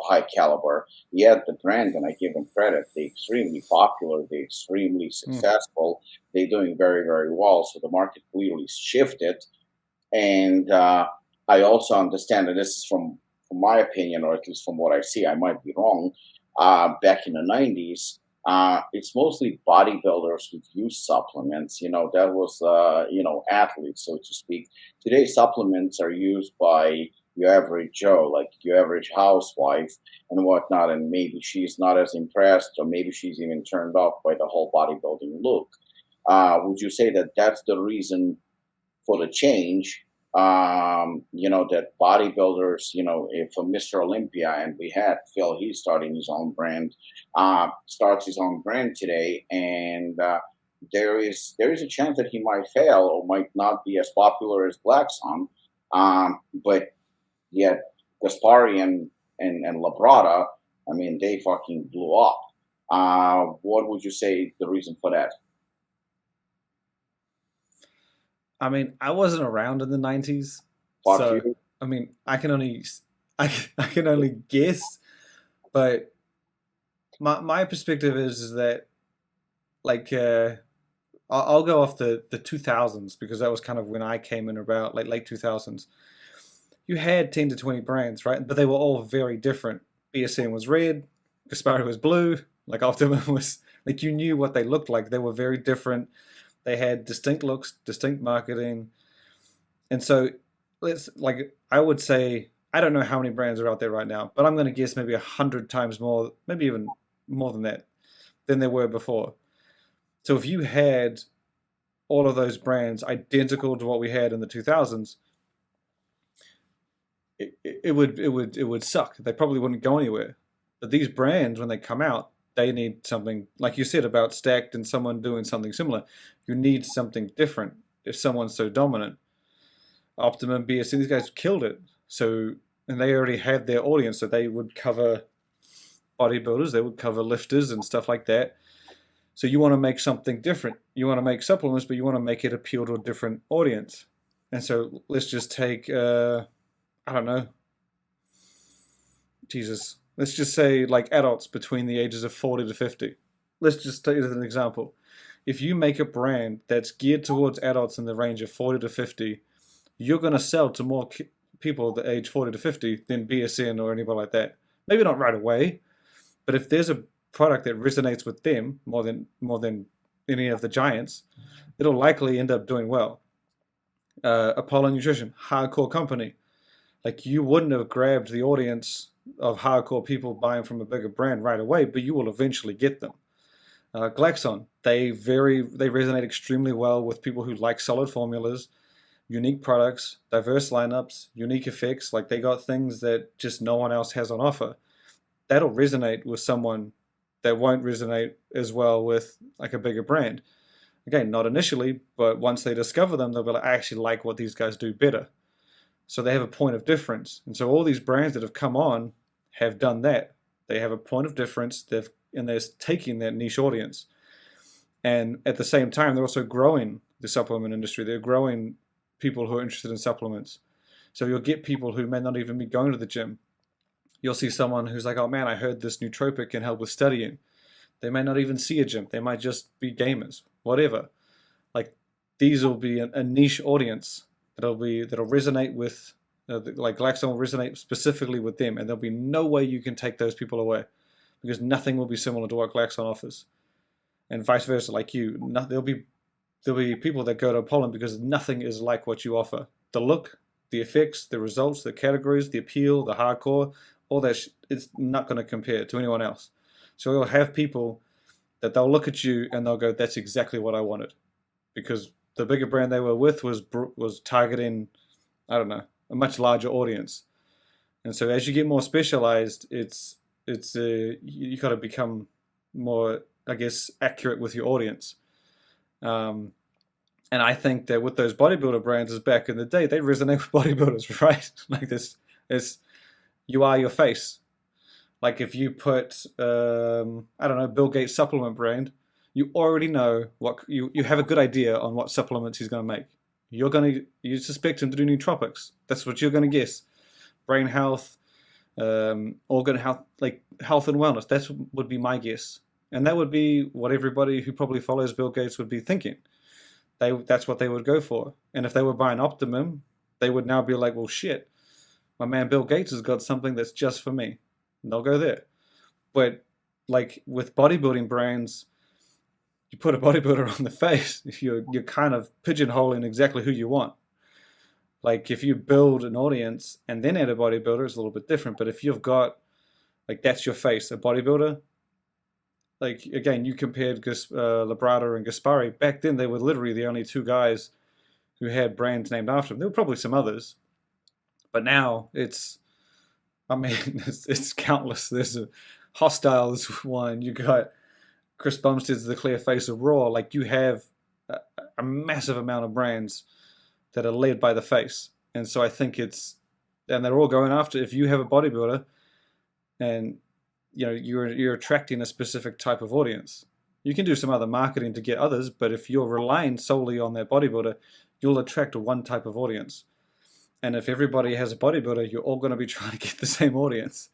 high caliber. Yet the brand, and I give them credit, they're extremely popular, they're extremely successful, they're doing very, very well. So the market clearly shifted. And I also understand, and this is from my opinion, or at least from what I see, I might be wrong, back in the 90s, it's mostly bodybuilders who use supplements. That was, athletes, so to speak. Today, supplements are used by your average Joe, like your average housewife and whatnot, and maybe she's not as impressed, or maybe she's even turned off by the whole bodybuilding look. Would you say that that's the reason for the change? That bodybuilders, if a Mr. Olympia, and we had Phil, he's starting his own brand, starts his own brand today, and there is a chance that he might fail or might not be as popular as Blackstone, but yet Gaspari and Labrada, I mean, they fucking blew up. What would you say the reason for that? I mean, I wasn't around in the 90s. Fuck So, you. I mean, I can only guess, but my perspective is that like I'll go off the 2000s because that was kind of when I came in about like late 2000s. You had 10 to 20 brands, right? But they were all very different. BSN was red, Gaspari was blue, like Optimum was like you knew what they looked like. They were very different. They had distinct looks, distinct marketing. And so let's like I would say I don't know how many brands are out there right now, but I'm going to guess maybe 100 times more, maybe even more than that, than there were before. So if you had all of those brands identical to what we had in the 2000s, it would suck. They probably wouldn't go anywhere. But these brands, when they come out, they need something like you said about Stacked and someone doing something similar. You need something different if someone's so dominant. Optimum, BSC, these guys killed it. So and they already had their audience, so they would cover bodybuilders, they would cover lifters and stuff like that. So you want to make something different. You want to make supplements, but you want to make it appeal to a different audience. And so let's just take, I don't know, Jesus. Let's just say like adults between the ages of 40 to 50. Let's just take it as an example. If you make a brand that's geared towards adults in the range of 40 to 50, you're going to sell to more people the age 40 to 50 than BSN or anybody like that. Maybe not right away, but if there's a product that resonates with them more than any of the giants, it'll likely end up doing well. Apollon Nutrition, hardcore company. Like you wouldn't have grabbed the audience of hardcore people buying from a bigger brand right away, but you will eventually get them. Glaxon, they resonate extremely well with people who like solid formulas, unique products, diverse lineups, unique effects. Like they got things that just no one else has on offer. That'll resonate with someone that won't resonate as well with like a bigger brand. Again, not initially, but once they discover them, they'll be like, I actually like what these guys do better. So they have a point of difference. And so all these brands that have come on have done that. They have a point of difference, and they're taking that niche audience. And at the same time, they're also growing the supplement industry. They're growing people who are interested in supplements. So you'll get people who may not even be going to the gym. You'll see someone who's like, oh man, I heard this nootropic can help with studying. They may not even see a gym. They might just be gamers, whatever. Like these will be a niche audience that'll resonate with, like Glaxon will resonate specifically with them, and there'll be no way you can take those people away because nothing will be similar to what Glaxon offers, and vice versa. Like you, there'll be people that go to Apollon because nothing is like what you offer. The look, the effects, the results, the categories, the appeal, the hardcore, all that it's not going to compare to anyone else. So you'll have people that they'll look at you and they'll go, that's exactly what I wanted. Because the bigger brand they were with was targeting, I don't know, a much larger audience. And so as you get more specialized, you got to become more, I guess, accurate with your audience. And I think that with those bodybuilder brands, as back in the day, they resonate with bodybuilders, right? Like this is, you are your face. Like if you put, I don't know, Bill Gates supplement brand, you already know what you have a good idea on what supplements he's going to make. You suspect him to do nootropics. That's what you're going to guess. Brain health, organ health, like health and wellness. That would be my guess, and that would be what everybody who probably follows Bill Gates would be thinking. That's what they would go for. And if they were buying Optimum, they would now be like, well, shit, my man Bill Gates has got something that's just for me. And they'll go there. But like with bodybuilding brands, you put a bodybuilder on the face, you're kind of pigeonholing exactly who you want. Like if you build an audience and then add a bodybuilder, it's a little bit different. But if you've got, like that's your face, a bodybuilder, like again, you compared Labrada and Gaspari. Back then, they were literally the only two guys who had brands named after them. There were probably some others. But now it's countless. There's a Hostile is one. You got Chris Bumstead's the clear face of Raw. Like you have a massive amount of brands that are led by the face, and so I think and they're all going after. If you have a bodybuilder, and you know you're attracting a specific type of audience, you can do some other marketing to get others. But if you're relying solely on that bodybuilder, you'll attract one type of audience. And if everybody has a bodybuilder, you're all going to be trying to get the same audience.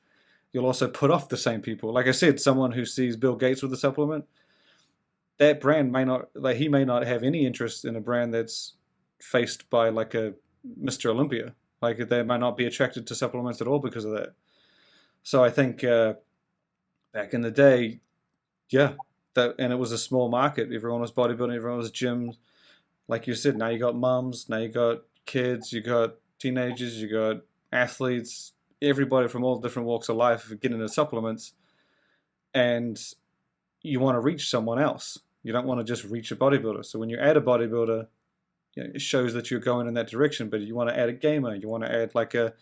You'll also put off the same people. Like I said, someone who sees Bill Gates with a supplement, that brand may not, like he may not have any interest in a brand that's faced by like a Mr. Olympia. Like they might not be attracted to supplements at all because of that. So I think back in the day, yeah, and it was a small market. Everyone was bodybuilding, everyone was gyms. Like you said, now you got mums, now you got kids, you got teenagers, you got athletes, everybody from all different walks of life getting into supplements, and you want to reach someone else. You don't want to just reach a bodybuilder. So when you add a bodybuilder, it shows that you're going in that direction, but you want to add a gamer, you want to add like a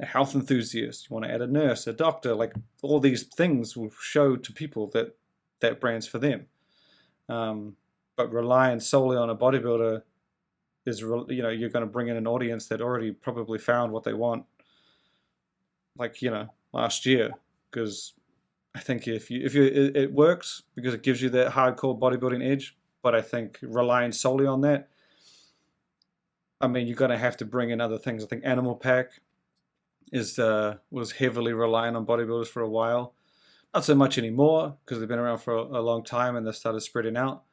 health enthusiast, you want to add a nurse, a doctor, like all these things will show to people that that brand's for them. But relying solely on a bodybuilder is, you're going to bring in an audience that already probably found what they want, like, last year. Because I think it works because it gives you that hardcore bodybuilding edge. But I think relying solely on that, I mean, you're going to have to bring in other things. I think Animal Pack was heavily relying on bodybuilders for a while. Not so much anymore because they've been around for a long time and they've started spreading out.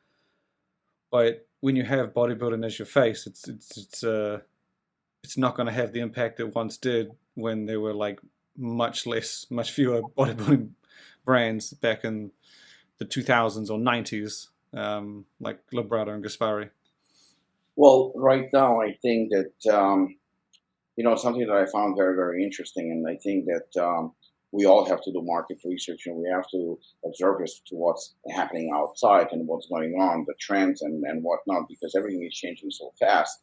But when you have bodybuilding as your face, it's not going to have the impact it once did when there were like much fewer bodybuilding brands back in the 2000s or 90s, like Librado and Gaspari. Well, right now, I think that, something that I found very, very interesting, and I think that we all have to do market research and we have to observe as to what's happening outside and what's going on, the trends and whatnot, because everything is changing so fast.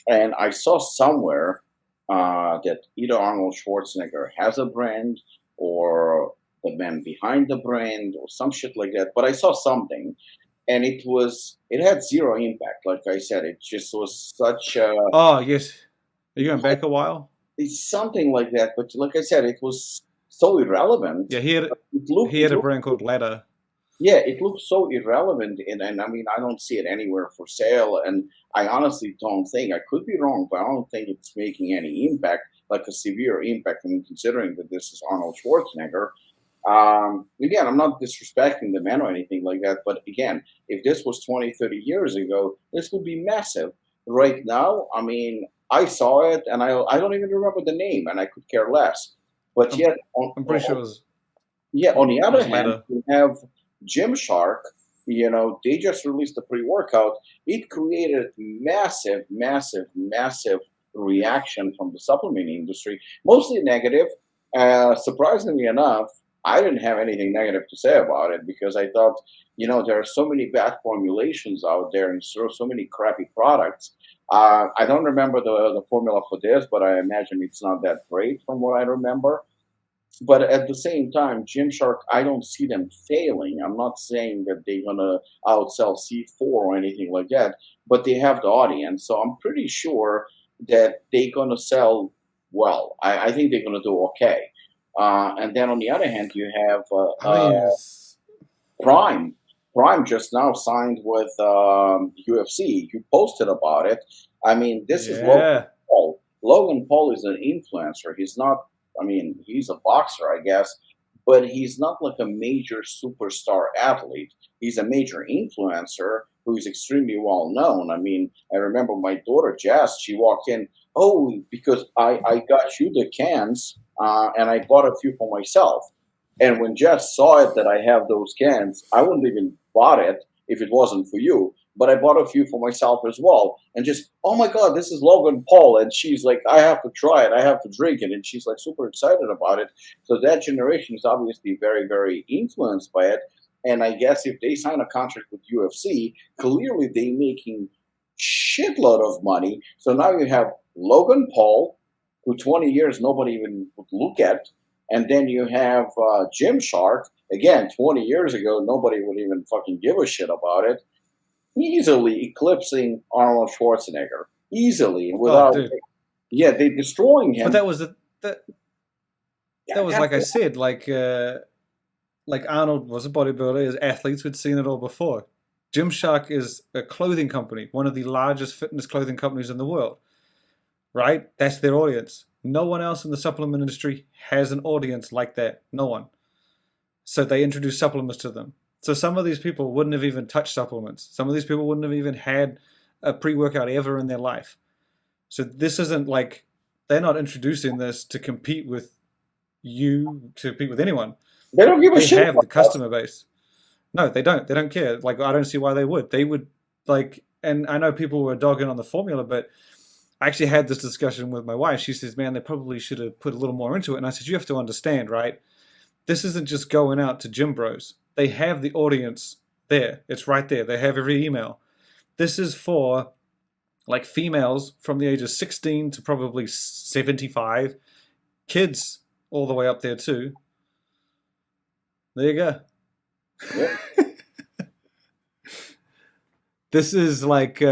And I saw somewhere that either Arnold Schwarzenegger has a brand or the man behind the brand or some shit like that. But I saw something. And it had zero impact. Like I said, it just was such a... Oh, yes. Are you going back a while? It's something like that. But like I said, it was so irrelevant. Yeah, he had a brand called Ladder. Yeah, it looked so irrelevant. And I mean, I don't see it anywhere for sale. And I honestly don't think, I could be wrong, but I don't think it's making any impact, like a severe impact, I mean, considering that this is Arnold Schwarzenegger. Again, I'm not disrespecting the man or anything like that, but again, if this was 20, 30 years ago, this would be massive. Right now, I mean, I saw it, and I don't even remember the name, and I could care less. But yet, I'm pretty sure it was... Yeah, on the other hand, you have Gymshark. They just released a pre-workout. It created massive, massive, massive reaction from the supplement industry, mostly negative. Surprisingly enough, I didn't have anything negative to say about it because I thought, there are so many bad formulations out there and so many crappy products. I don't remember the formula for this, but I imagine it's not that great from what I remember. But at the same time, Gymshark, I don't see them failing. I'm not saying that they're going to outsell C4 or anything like that, but they have the audience. So I'm pretty sure that they're going to sell well. I think they're going to do okay. And then on the other hand, you have Prime. Prime just now signed with UFC. You posted about it. I mean, this is Logan Paul. Logan Paul is an influencer. He's not, he's a boxer, I guess, but he's not like a major superstar athlete. He's a major influencer who is extremely well known. I mean, I remember my daughter, Jess, she walked in, because I got you the cans, and I bought a few for myself. And when Jess saw it that I have those cans, I wouldn't even bought it if it wasn't for you. But I bought a few for myself as well. And just, oh my God, this is Logan Paul. And she's like, I have to try it. I have to drink it. And she's like super excited about it. So that generation is obviously very, very influenced by it. And I guess if they sign a contract with UFC, clearly they're making shitload of money. So now you have Logan Paul, who 20 years nobody even would look at. And then you have Gymshark. Again, 20 years ago, nobody would even fucking give a shit about it. Easily eclipsing Arnold Schwarzenegger. Easily. Without, they're destroying him. But that was like I said, like Arnold was a bodybuilder, his athletes had seen it all before. Gymshark is a clothing company, one of the largest fitness clothing companies in the world. right? That's their audience. No one else in the supplement industry has an audience like that. No one. So they introduce supplements to them. So some of these people wouldn't have even touched supplements. Some of these people wouldn't have even had a pre-workout ever in their life. So this isn't like they're not introducing this to compete with you, to compete with anyone. They don't give a They shit have the about that. customer base. No, they don't. They don't care. Like, I don't see why they would. They would, like, and I know people were dogging on the formula, but I actually had this discussion with my wife. She says, man, they probably should have put a little more into it. And I said, you have to understand, right? This isn't just going out to gym bros. They have the audience there. It's right there. They have every email. This is for like females from the age of 16 to probably 75, kids all the way up there too. There you go. Yeah. This is like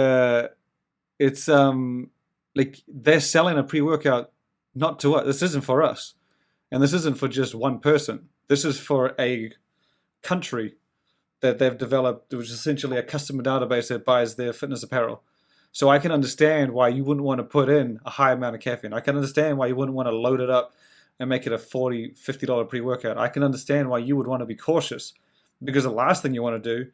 it's like they're selling a pre-workout not to us. This isn't for us. And this isn't for just one person. This is for a country that they've developed, which is essentially a customer database that buys their fitness apparel. So I can understand why you wouldn't want to put in a high amount of caffeine. I can understand why you wouldn't want to load it up and make it a $40, $50 pre-workout. I can understand why you would want to be cautious, because the last thing you want to do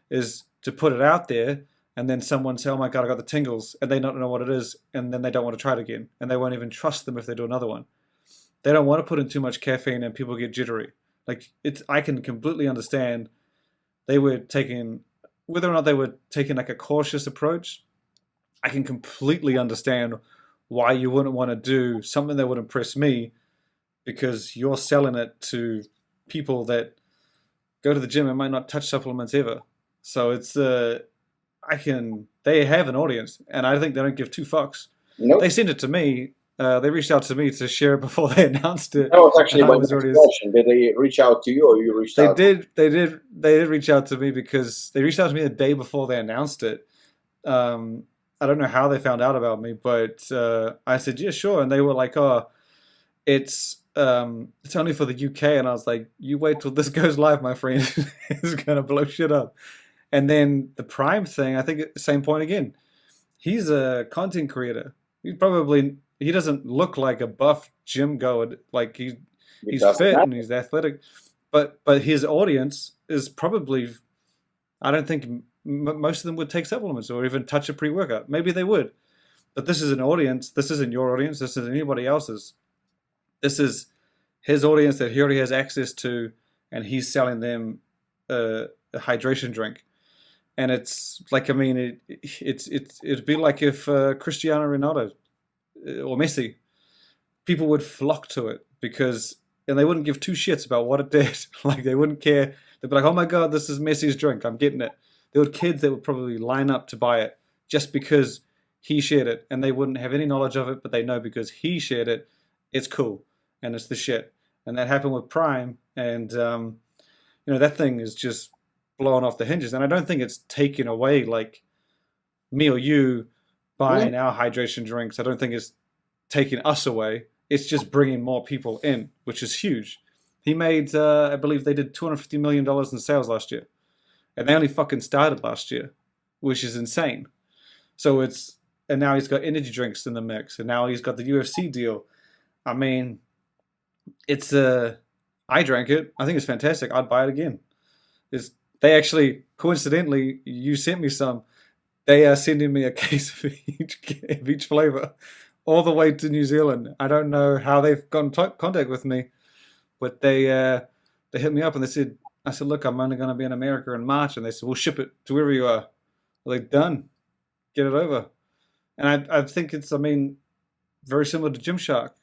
is to put it out there and then someone say, oh my God, I got the tingles, and they don't know what it is, and then they don't want to try it again, and they won't even trust them if they do another one. They don't want to put in too much caffeine and people get jittery. Like, I can completely understand they were taking, whether or not they were taking like a cautious approach, I can completely understand why you wouldn't want to do something that would impress me, because you're selling it to people that go to the gym and might not touch supplements ever. So it's they have an audience, and I think they don't give two fucks. Nope. They sent it to me. They reached out to me to share it before they announced it. That was actually And my I was next already. question. Did they reach out to you, or you reached They out? did. They did reach out to me, because they reached out to me the day before they announced it. I don't know how they found out about me, but I said, yeah, sure. And they were like, oh, it's only for the UK. And I was like, you wait till this goes live, my friend. It's gonna blow shit up. And then the Prime thing, I think, same point again. He's a content creator. He doesn't look like a buff gym goer. Like, It he's doesn't fit matter. and he's athletic, but his audience is probably, I don't think most of them would take supplements or even touch a pre-workout. Maybe they would, but this is an audience. This isn't your audience. This isn't anybody else's. This is his audience that he already has access to, and he's selling them a hydration drink. And it's like, I mean, it'd be like if Cristiano Ronaldo or Messi, people would flock to it, and they wouldn't give two shits about what it did. Like, they wouldn't care. They'd be like, oh my God, this is Messi's drink. I'm getting it. There were kids that would probably line up to buy it just because he shared it, and they wouldn't have any knowledge of it, but they know because he shared it, it's cool, and it's the shit. And that happened with Prime, and that thing is just blowing off the hinges. And I don't think it's taken away, like, me or you buying our hydration drinks. I don't think it's taking us away. It's just bringing more people in, which is huge. He made, I believe they did $250 million in sales last year. And they only fucking started last year, which is insane. So and now he's got energy drinks in the mix, and now he's got the UFC deal. I mean, I drank it. I think it's fantastic. I'd buy it again. They actually, coincidentally, you sent me some. They are sending me a case of each flavor all the way to New Zealand. I don't know how they've got in contact with me, but they hit me up and I said, look, I'm only going to be in America in March. And they said, we'll ship it to wherever you are. I'm like, done. Get it over. And I think it's, very similar to Gymshark.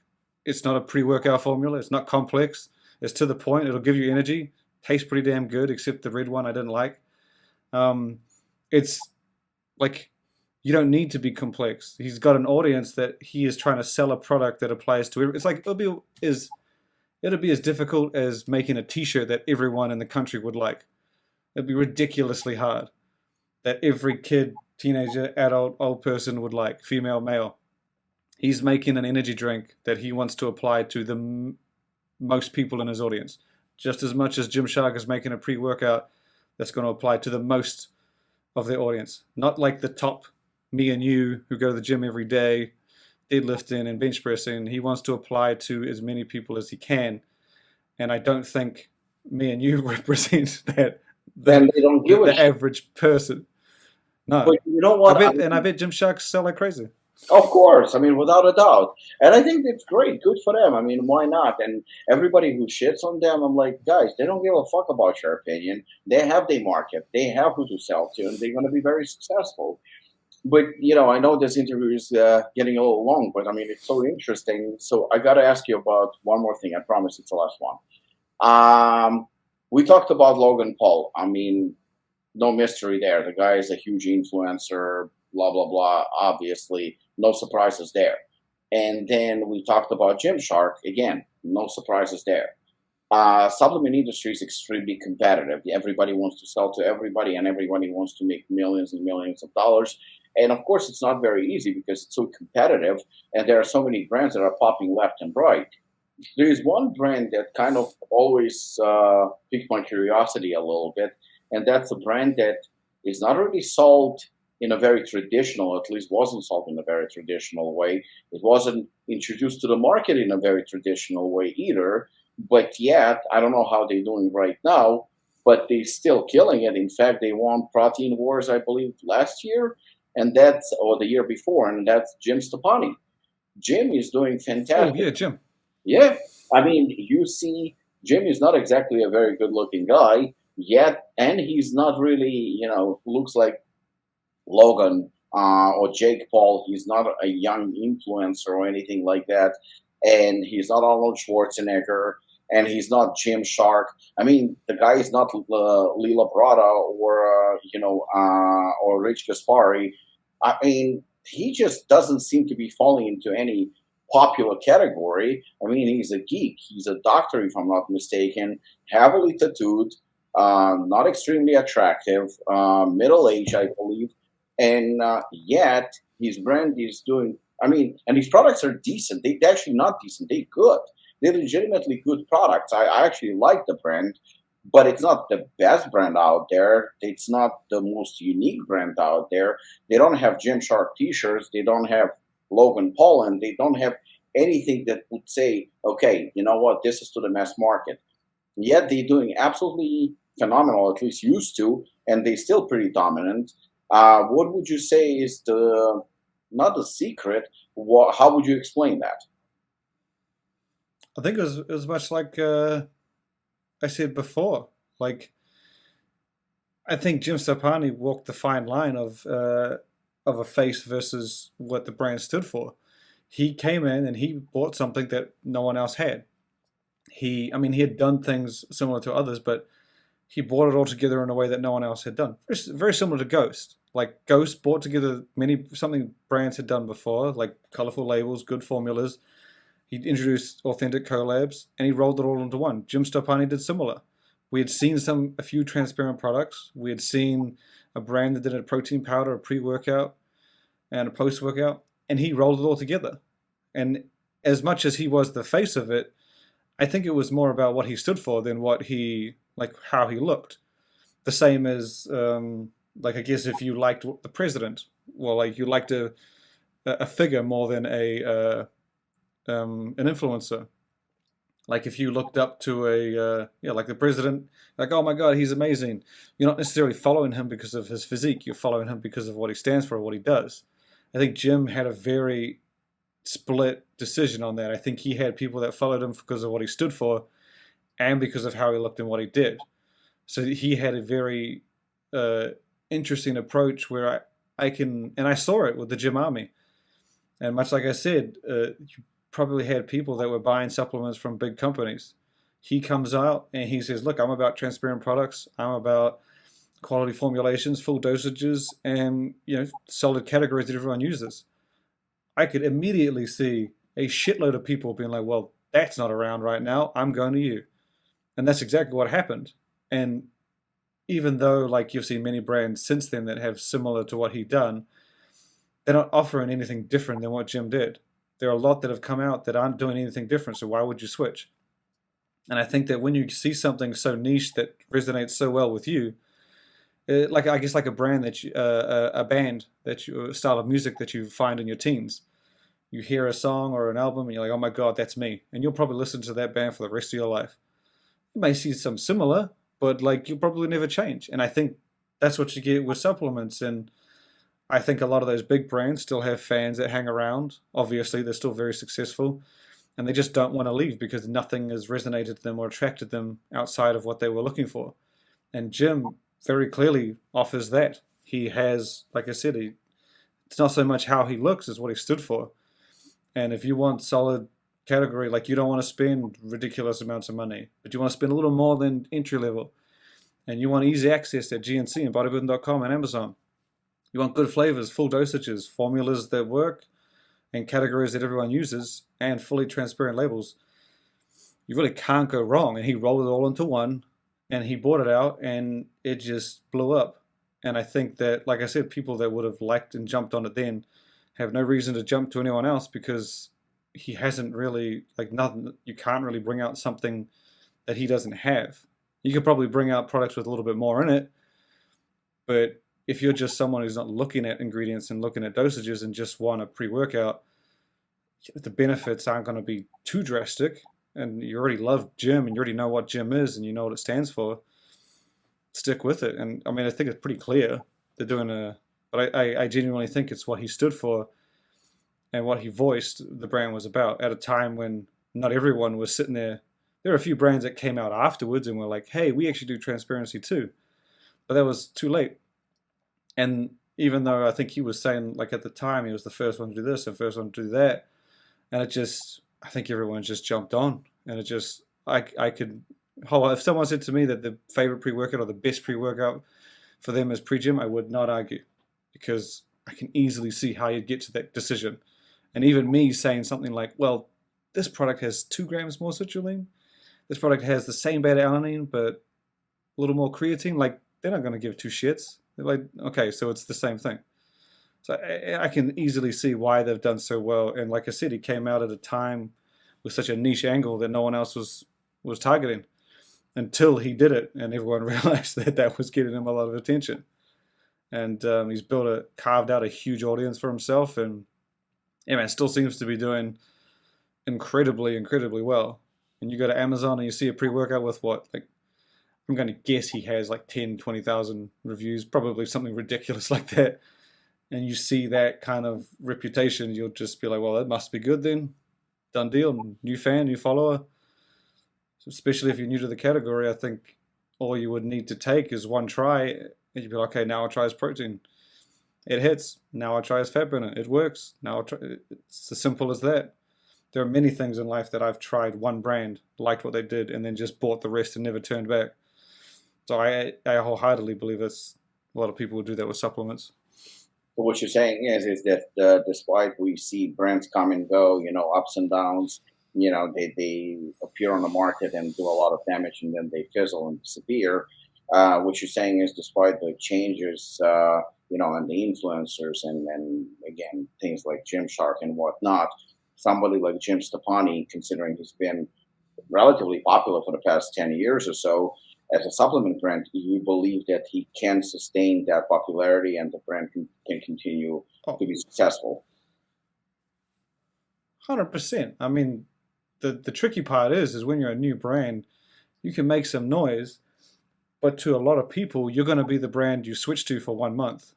It's not a pre-workout formula. It's not complex. It's to the point. It'll give you energy. Tastes pretty damn good, except the red one I didn't like. It's like, you don't need to be complex. He's got an audience that he is trying to sell a product that applies to everyone. It's like, it'll be as difficult as making a t-shirt that everyone in the country would like. It'd be ridiculously hard that every kid, teenager, adult, old person would like, female, male. He's making an energy drink that he wants to apply to the most people in his audience, just as much as Gymshark is making a pre-workout that's going to apply to the most of their audience. Not like the top, me and you, who go to the gym every day, deadlifting and bench pressing. He wants to apply to as many people as he can, and I don't think me and you represent that Then the they don't the, give a the shit. average person. No, But you know what? I bet Gym Sharks sell like crazy. Of course, I mean, without a doubt. And I think it's great. Good for them. I mean, why not? And everybody who shits on them, I'm like, guys, they don't give a fuck about your opinion. They have their market, they have who to sell to, and they're going to be very successful. But, I know this interview is getting a little long, but I mean, it's so interesting. So I got to ask you about one more thing. I promise it's the last one. We talked about Logan Paul. I mean, no mystery there. The guy is a huge influencer, blah, blah, blah. Obviously, no surprises there. And then we talked about Gymshark. Again, no surprises there. Supplement industry is extremely competitive. Everybody wants to sell to everybody, and everybody wants to make millions and millions of dollars. And of course, it's not very easy because it's so competitive, and there are so many brands that are popping left and right. There is one brand that kind of always piqued my curiosity a little bit, and that's a brand that is not really sold in a very traditional, at least wasn't sold in a very traditional way. It wasn't introduced to the market in a very traditional way either. But yet, I don't know how they're doing right now, but they're still killing it. In fact, they won Protein Wars, I believe, last year, or the year before, and that's Jim Stepani. Jim is doing Oh fantastic. yeah, Jim. Yeah, I mean, you see, Jim is not exactly a very good-looking guy yet, and he's not really, looks like Logan or Jake Paul. He's not a young influencer or anything like that, and he's not Arnold Schwarzenegger, and he's not Jim Shark. I mean, the guy is not Lila Brada or Rich Gaspari. I mean, he just doesn't seem to be falling into any popular category. I mean, he's a geek. He's a doctor, if I'm not mistaken, heavily tattooed, not extremely attractive, middle age, I believe, and yet his brand is doing. I mean, and his products are decent. They're actually not decent. They're good. They're legitimately good products. I actually like the brand, but it's not the best brand out there. It's not the most unique brand out there. They don't have Gymshark t-shirts. They don't have Logan Paul, and they don't have anything that would say, okay, you know what, this is to the mass market. Yet they're doing absolutely phenomenal, at least used to, and they're still pretty dominant. What would you say is not the secret? How would you explain that? I think it was much like I said before. Like, I think Jim Stepani walked the fine line of a face versus what the brand stood for. He came in and he bought something that no one else had. He had done things similar to others, but he brought it all together in a way that no one else had done. Very similar to Ghost. Like, Ghost brought together something brands had done before, like colorful labels, good formulas. He introduced authentic collabs, and he rolled it all into one. Jim Stepani did similar. We had seen a few transparent products. We had seen a brand that did a protein powder, a pre-workout, and a post-workout, and he rolled it all together. And as much as he was the face of it, I think it was more about what he stood for than how he looked. The same as, I guess if you liked the president, well, you liked a figure more than an influencer. Like, if you looked up to like the president, like, oh my God, he's amazing. You're not necessarily following him because of his physique. You're following him because of what he stands for, what he does. I think Jim had a very split decision on that. I think he had people that followed him because of what he stood for and because of how he looked and what he did. So he had a very interesting approach where I saw it with the Gym Army. And much like I said, you probably had people that were buying supplements from big companies. He comes out and he says, look, I'm about transparent products. I'm about quality formulations, full dosages, and solid categories that everyone uses. I could immediately see a shitload of people being like, well, that's not around right now. I'm going to you. And that's exactly what happened. And even though, like, you've seen many brands since then that have similar to what he done, they're not offering anything different than what Jim did. There are a lot that have come out that aren't doing anything different, so why would you switch? And I think that when you see something so niche that resonates so well with you, like a brand that a band a style of music that you find in your teens, You hear a song or an album and you're like, oh my God, that's me. And you'll probably listen to that band for the rest of your life. You may see some similar, but like you'll probably never change. And I think that's what you get with supplements. And I think a lot of those big brands still have fans that hang around. Obviously, they're still very successful and they just don't want to leave because nothing has resonated to them or attracted them outside of what they were looking for. And Jim very clearly offers that. He has, like I said, it's not so much how he looks as what he stood for. And if you want solid category, like you don't want to spend ridiculous amounts of money, but you want to spend a little more than entry level, and you want easy access at GNC and bodybuilding.com and Amazon. You want good flavors, full dosages, formulas that work, and categories that everyone uses, and fully transparent labels. You really can't go wrong. And he rolled it all into one, and he bought it out, and it just blew up. And I think that, like I said, people that would have liked and jumped on it then have no reason to jump to anyone else because he hasn't really, like nothing, you can't really bring out something that he doesn't have. You could probably bring out products with a little bit more in it, but if you're just someone who's not looking at ingredients and looking at dosages and just want a pre-workout, the benefits aren't going to be too drastic. And you already love Jim and you already know what Jim is and you know what it stands for. Stick with it. And I mean, I think it's pretty clear they're doing but I genuinely think it's what he stood for and what he voiced the brand was about at a time when not everyone was sitting there. There are a few brands that came out afterwards and were like, hey, we actually do transparency too. But that was too late. And even though I think he was saying, like at the time, he was the first one to do this and first one to do that. And it just, I think everyone just jumped on. And it just, I could, if someone said to me that the favorite pre-workout or the best pre-workout for them is pre-gym, I would not argue because I can easily see how you'd get to that decision. And even me saying something like, well, this product has 2 grams more citrulline. This product has the same beta-alanine, but a little more creatine. Like, they're not going to give 2 shits. They're like, okay, so it's the same thing. So I can easily see why they've done so well. And like I said, he came out at a time with such a niche angle that no one else was targeting until he did it. And everyone realized that that was getting him a lot of attention. And he's carved out a huge audience for himself. And yeah, man, still seems to be doing incredibly, incredibly well. And you go to Amazon and you see a pre-workout with what? Like, I'm going to guess he has like 10, 20,000 reviews, probably something ridiculous like that. And you see that kind of reputation, you'll just be like, well, that must be good then. Done deal. New fan, new follower. So especially if you're new to the category, I think all you would need to take is one try. And you'd be like, okay, now I'll try his protein. It hits. Now I'll try his fat burner. It works. Now I'll try. It's as simple as that. There are many things in life that I've tried one brand, liked what they did, and then just bought the rest and never turned back. So I wholeheartedly believe a lot of people would do that with supplements. So what you're saying is that despite we see brands come and go, ups and downs, they appear on the market and do a lot of damage and then they fizzle and disappear. What you're saying is despite the changes, and the influencers and again, things like Gymshark and whatnot, somebody like Jim Stepani, considering he's been relatively popular for the past 10 years or so, as a supplement brand, you believe that he can sustain that popularity and the brand can continue to be successful? 100%. I mean, the tricky part is when you're a new brand, you can make some noise, but to a lot of people, you're going to be the brand you switch to for 1 month.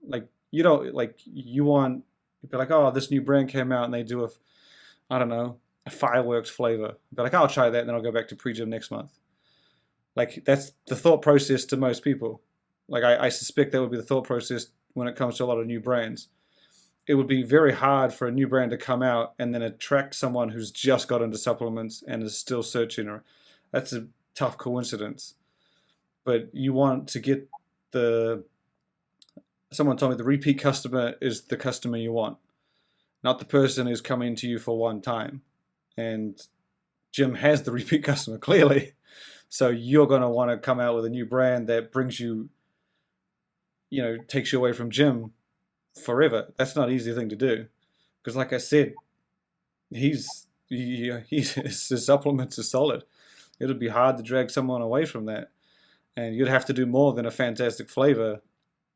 Like, you don't, like, you'd be like, oh, this new brand came out and they do a fireworks flavor. Be like, I'll try that and then I'll go back to pre-gym next month. Like, that's the thought process to most people. Like, I suspect that would be the thought process when it comes to a lot of new brands. It would be very hard for a new brand to come out and then attract someone who's just got into supplements and is still searching. That's a tough coincidence. But you want to get someone told me the repeat customer is the customer you want, not the person who's coming to you for one time. And Jim has the repeat customer, clearly. So you're going to want to come out with a new brand that brings you, takes you away from Jim forever. That's not an easy thing to do. Because like I said, his supplements are solid. It'll be hard to drag someone away from that. And you'd have to do more than a fantastic flavor.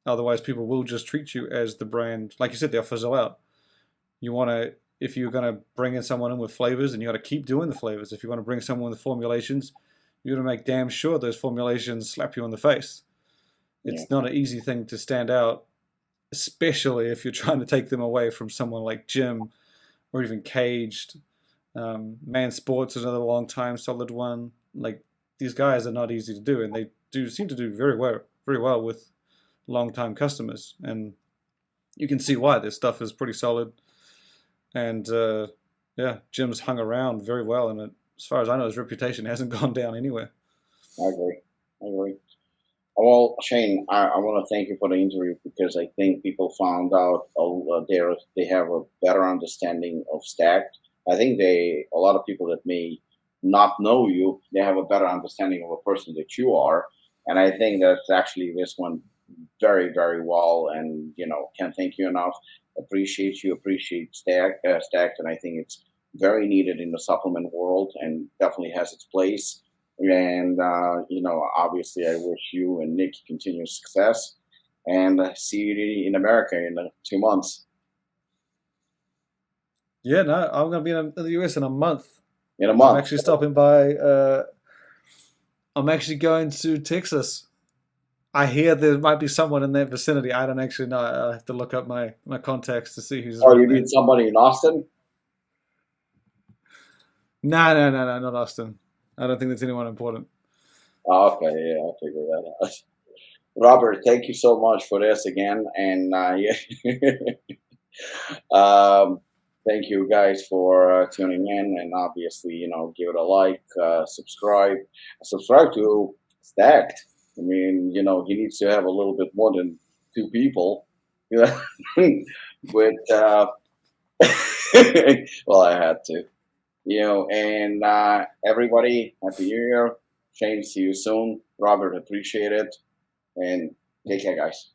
Otherwise, people will just treat you as the brand. Like you said, they'll fizzle out. You want to, if you're going to bring in someone in with flavors, and you got to keep doing the flavors. If you want to bring someone with formulations, you got to make damn sure those formulations slap you in the face. Yeah. It's not an easy thing to stand out, especially if you're trying to take them away from someone like Jim or even Caged. Man Sports is another long time solid one. Like, these guys are not easy to do, and they do seem to do very well with long time customers, and you can see why. This stuff is pretty solid, and yeah, Jim's hung around very well, and as far as I know, his reputation hasn't gone down anywhere. I agree. I agree. Well, Shane, I want to thank you for the interview because I think people found out they have a better understanding of Stacked. I think a lot of people that may not know you, they have a better understanding of a person that you are, and I think that's actually this one very, very well. And can't thank you enough. Appreciate you, appreciate Stacked, and I think it's very needed in the supplement world and definitely has its place. And obviously, I wish you and Nick continued success, and see you in America in 2 months. Yeah, no, I'm going to be in the US in a month. In a I'm month. actually stopping by. I'm actually going to Texas. I hear there might be someone in that vicinity. I don't actually know. I have to look up my contacts to see who's Oh, around you there. mean somebody in Austin? No, not Austin. I don't think there's anyone important. Oh, okay, yeah, I'll figure that out. Robert, thank you so much for this again, and thank you guys for tuning in, and obviously, give it a like, subscribe to Stacked. I mean, he needs to have a little bit more than 2 people, with well, I had to, and everybody, happy New Year. Shane, see you soon. Robert, appreciate it, and take care, guys.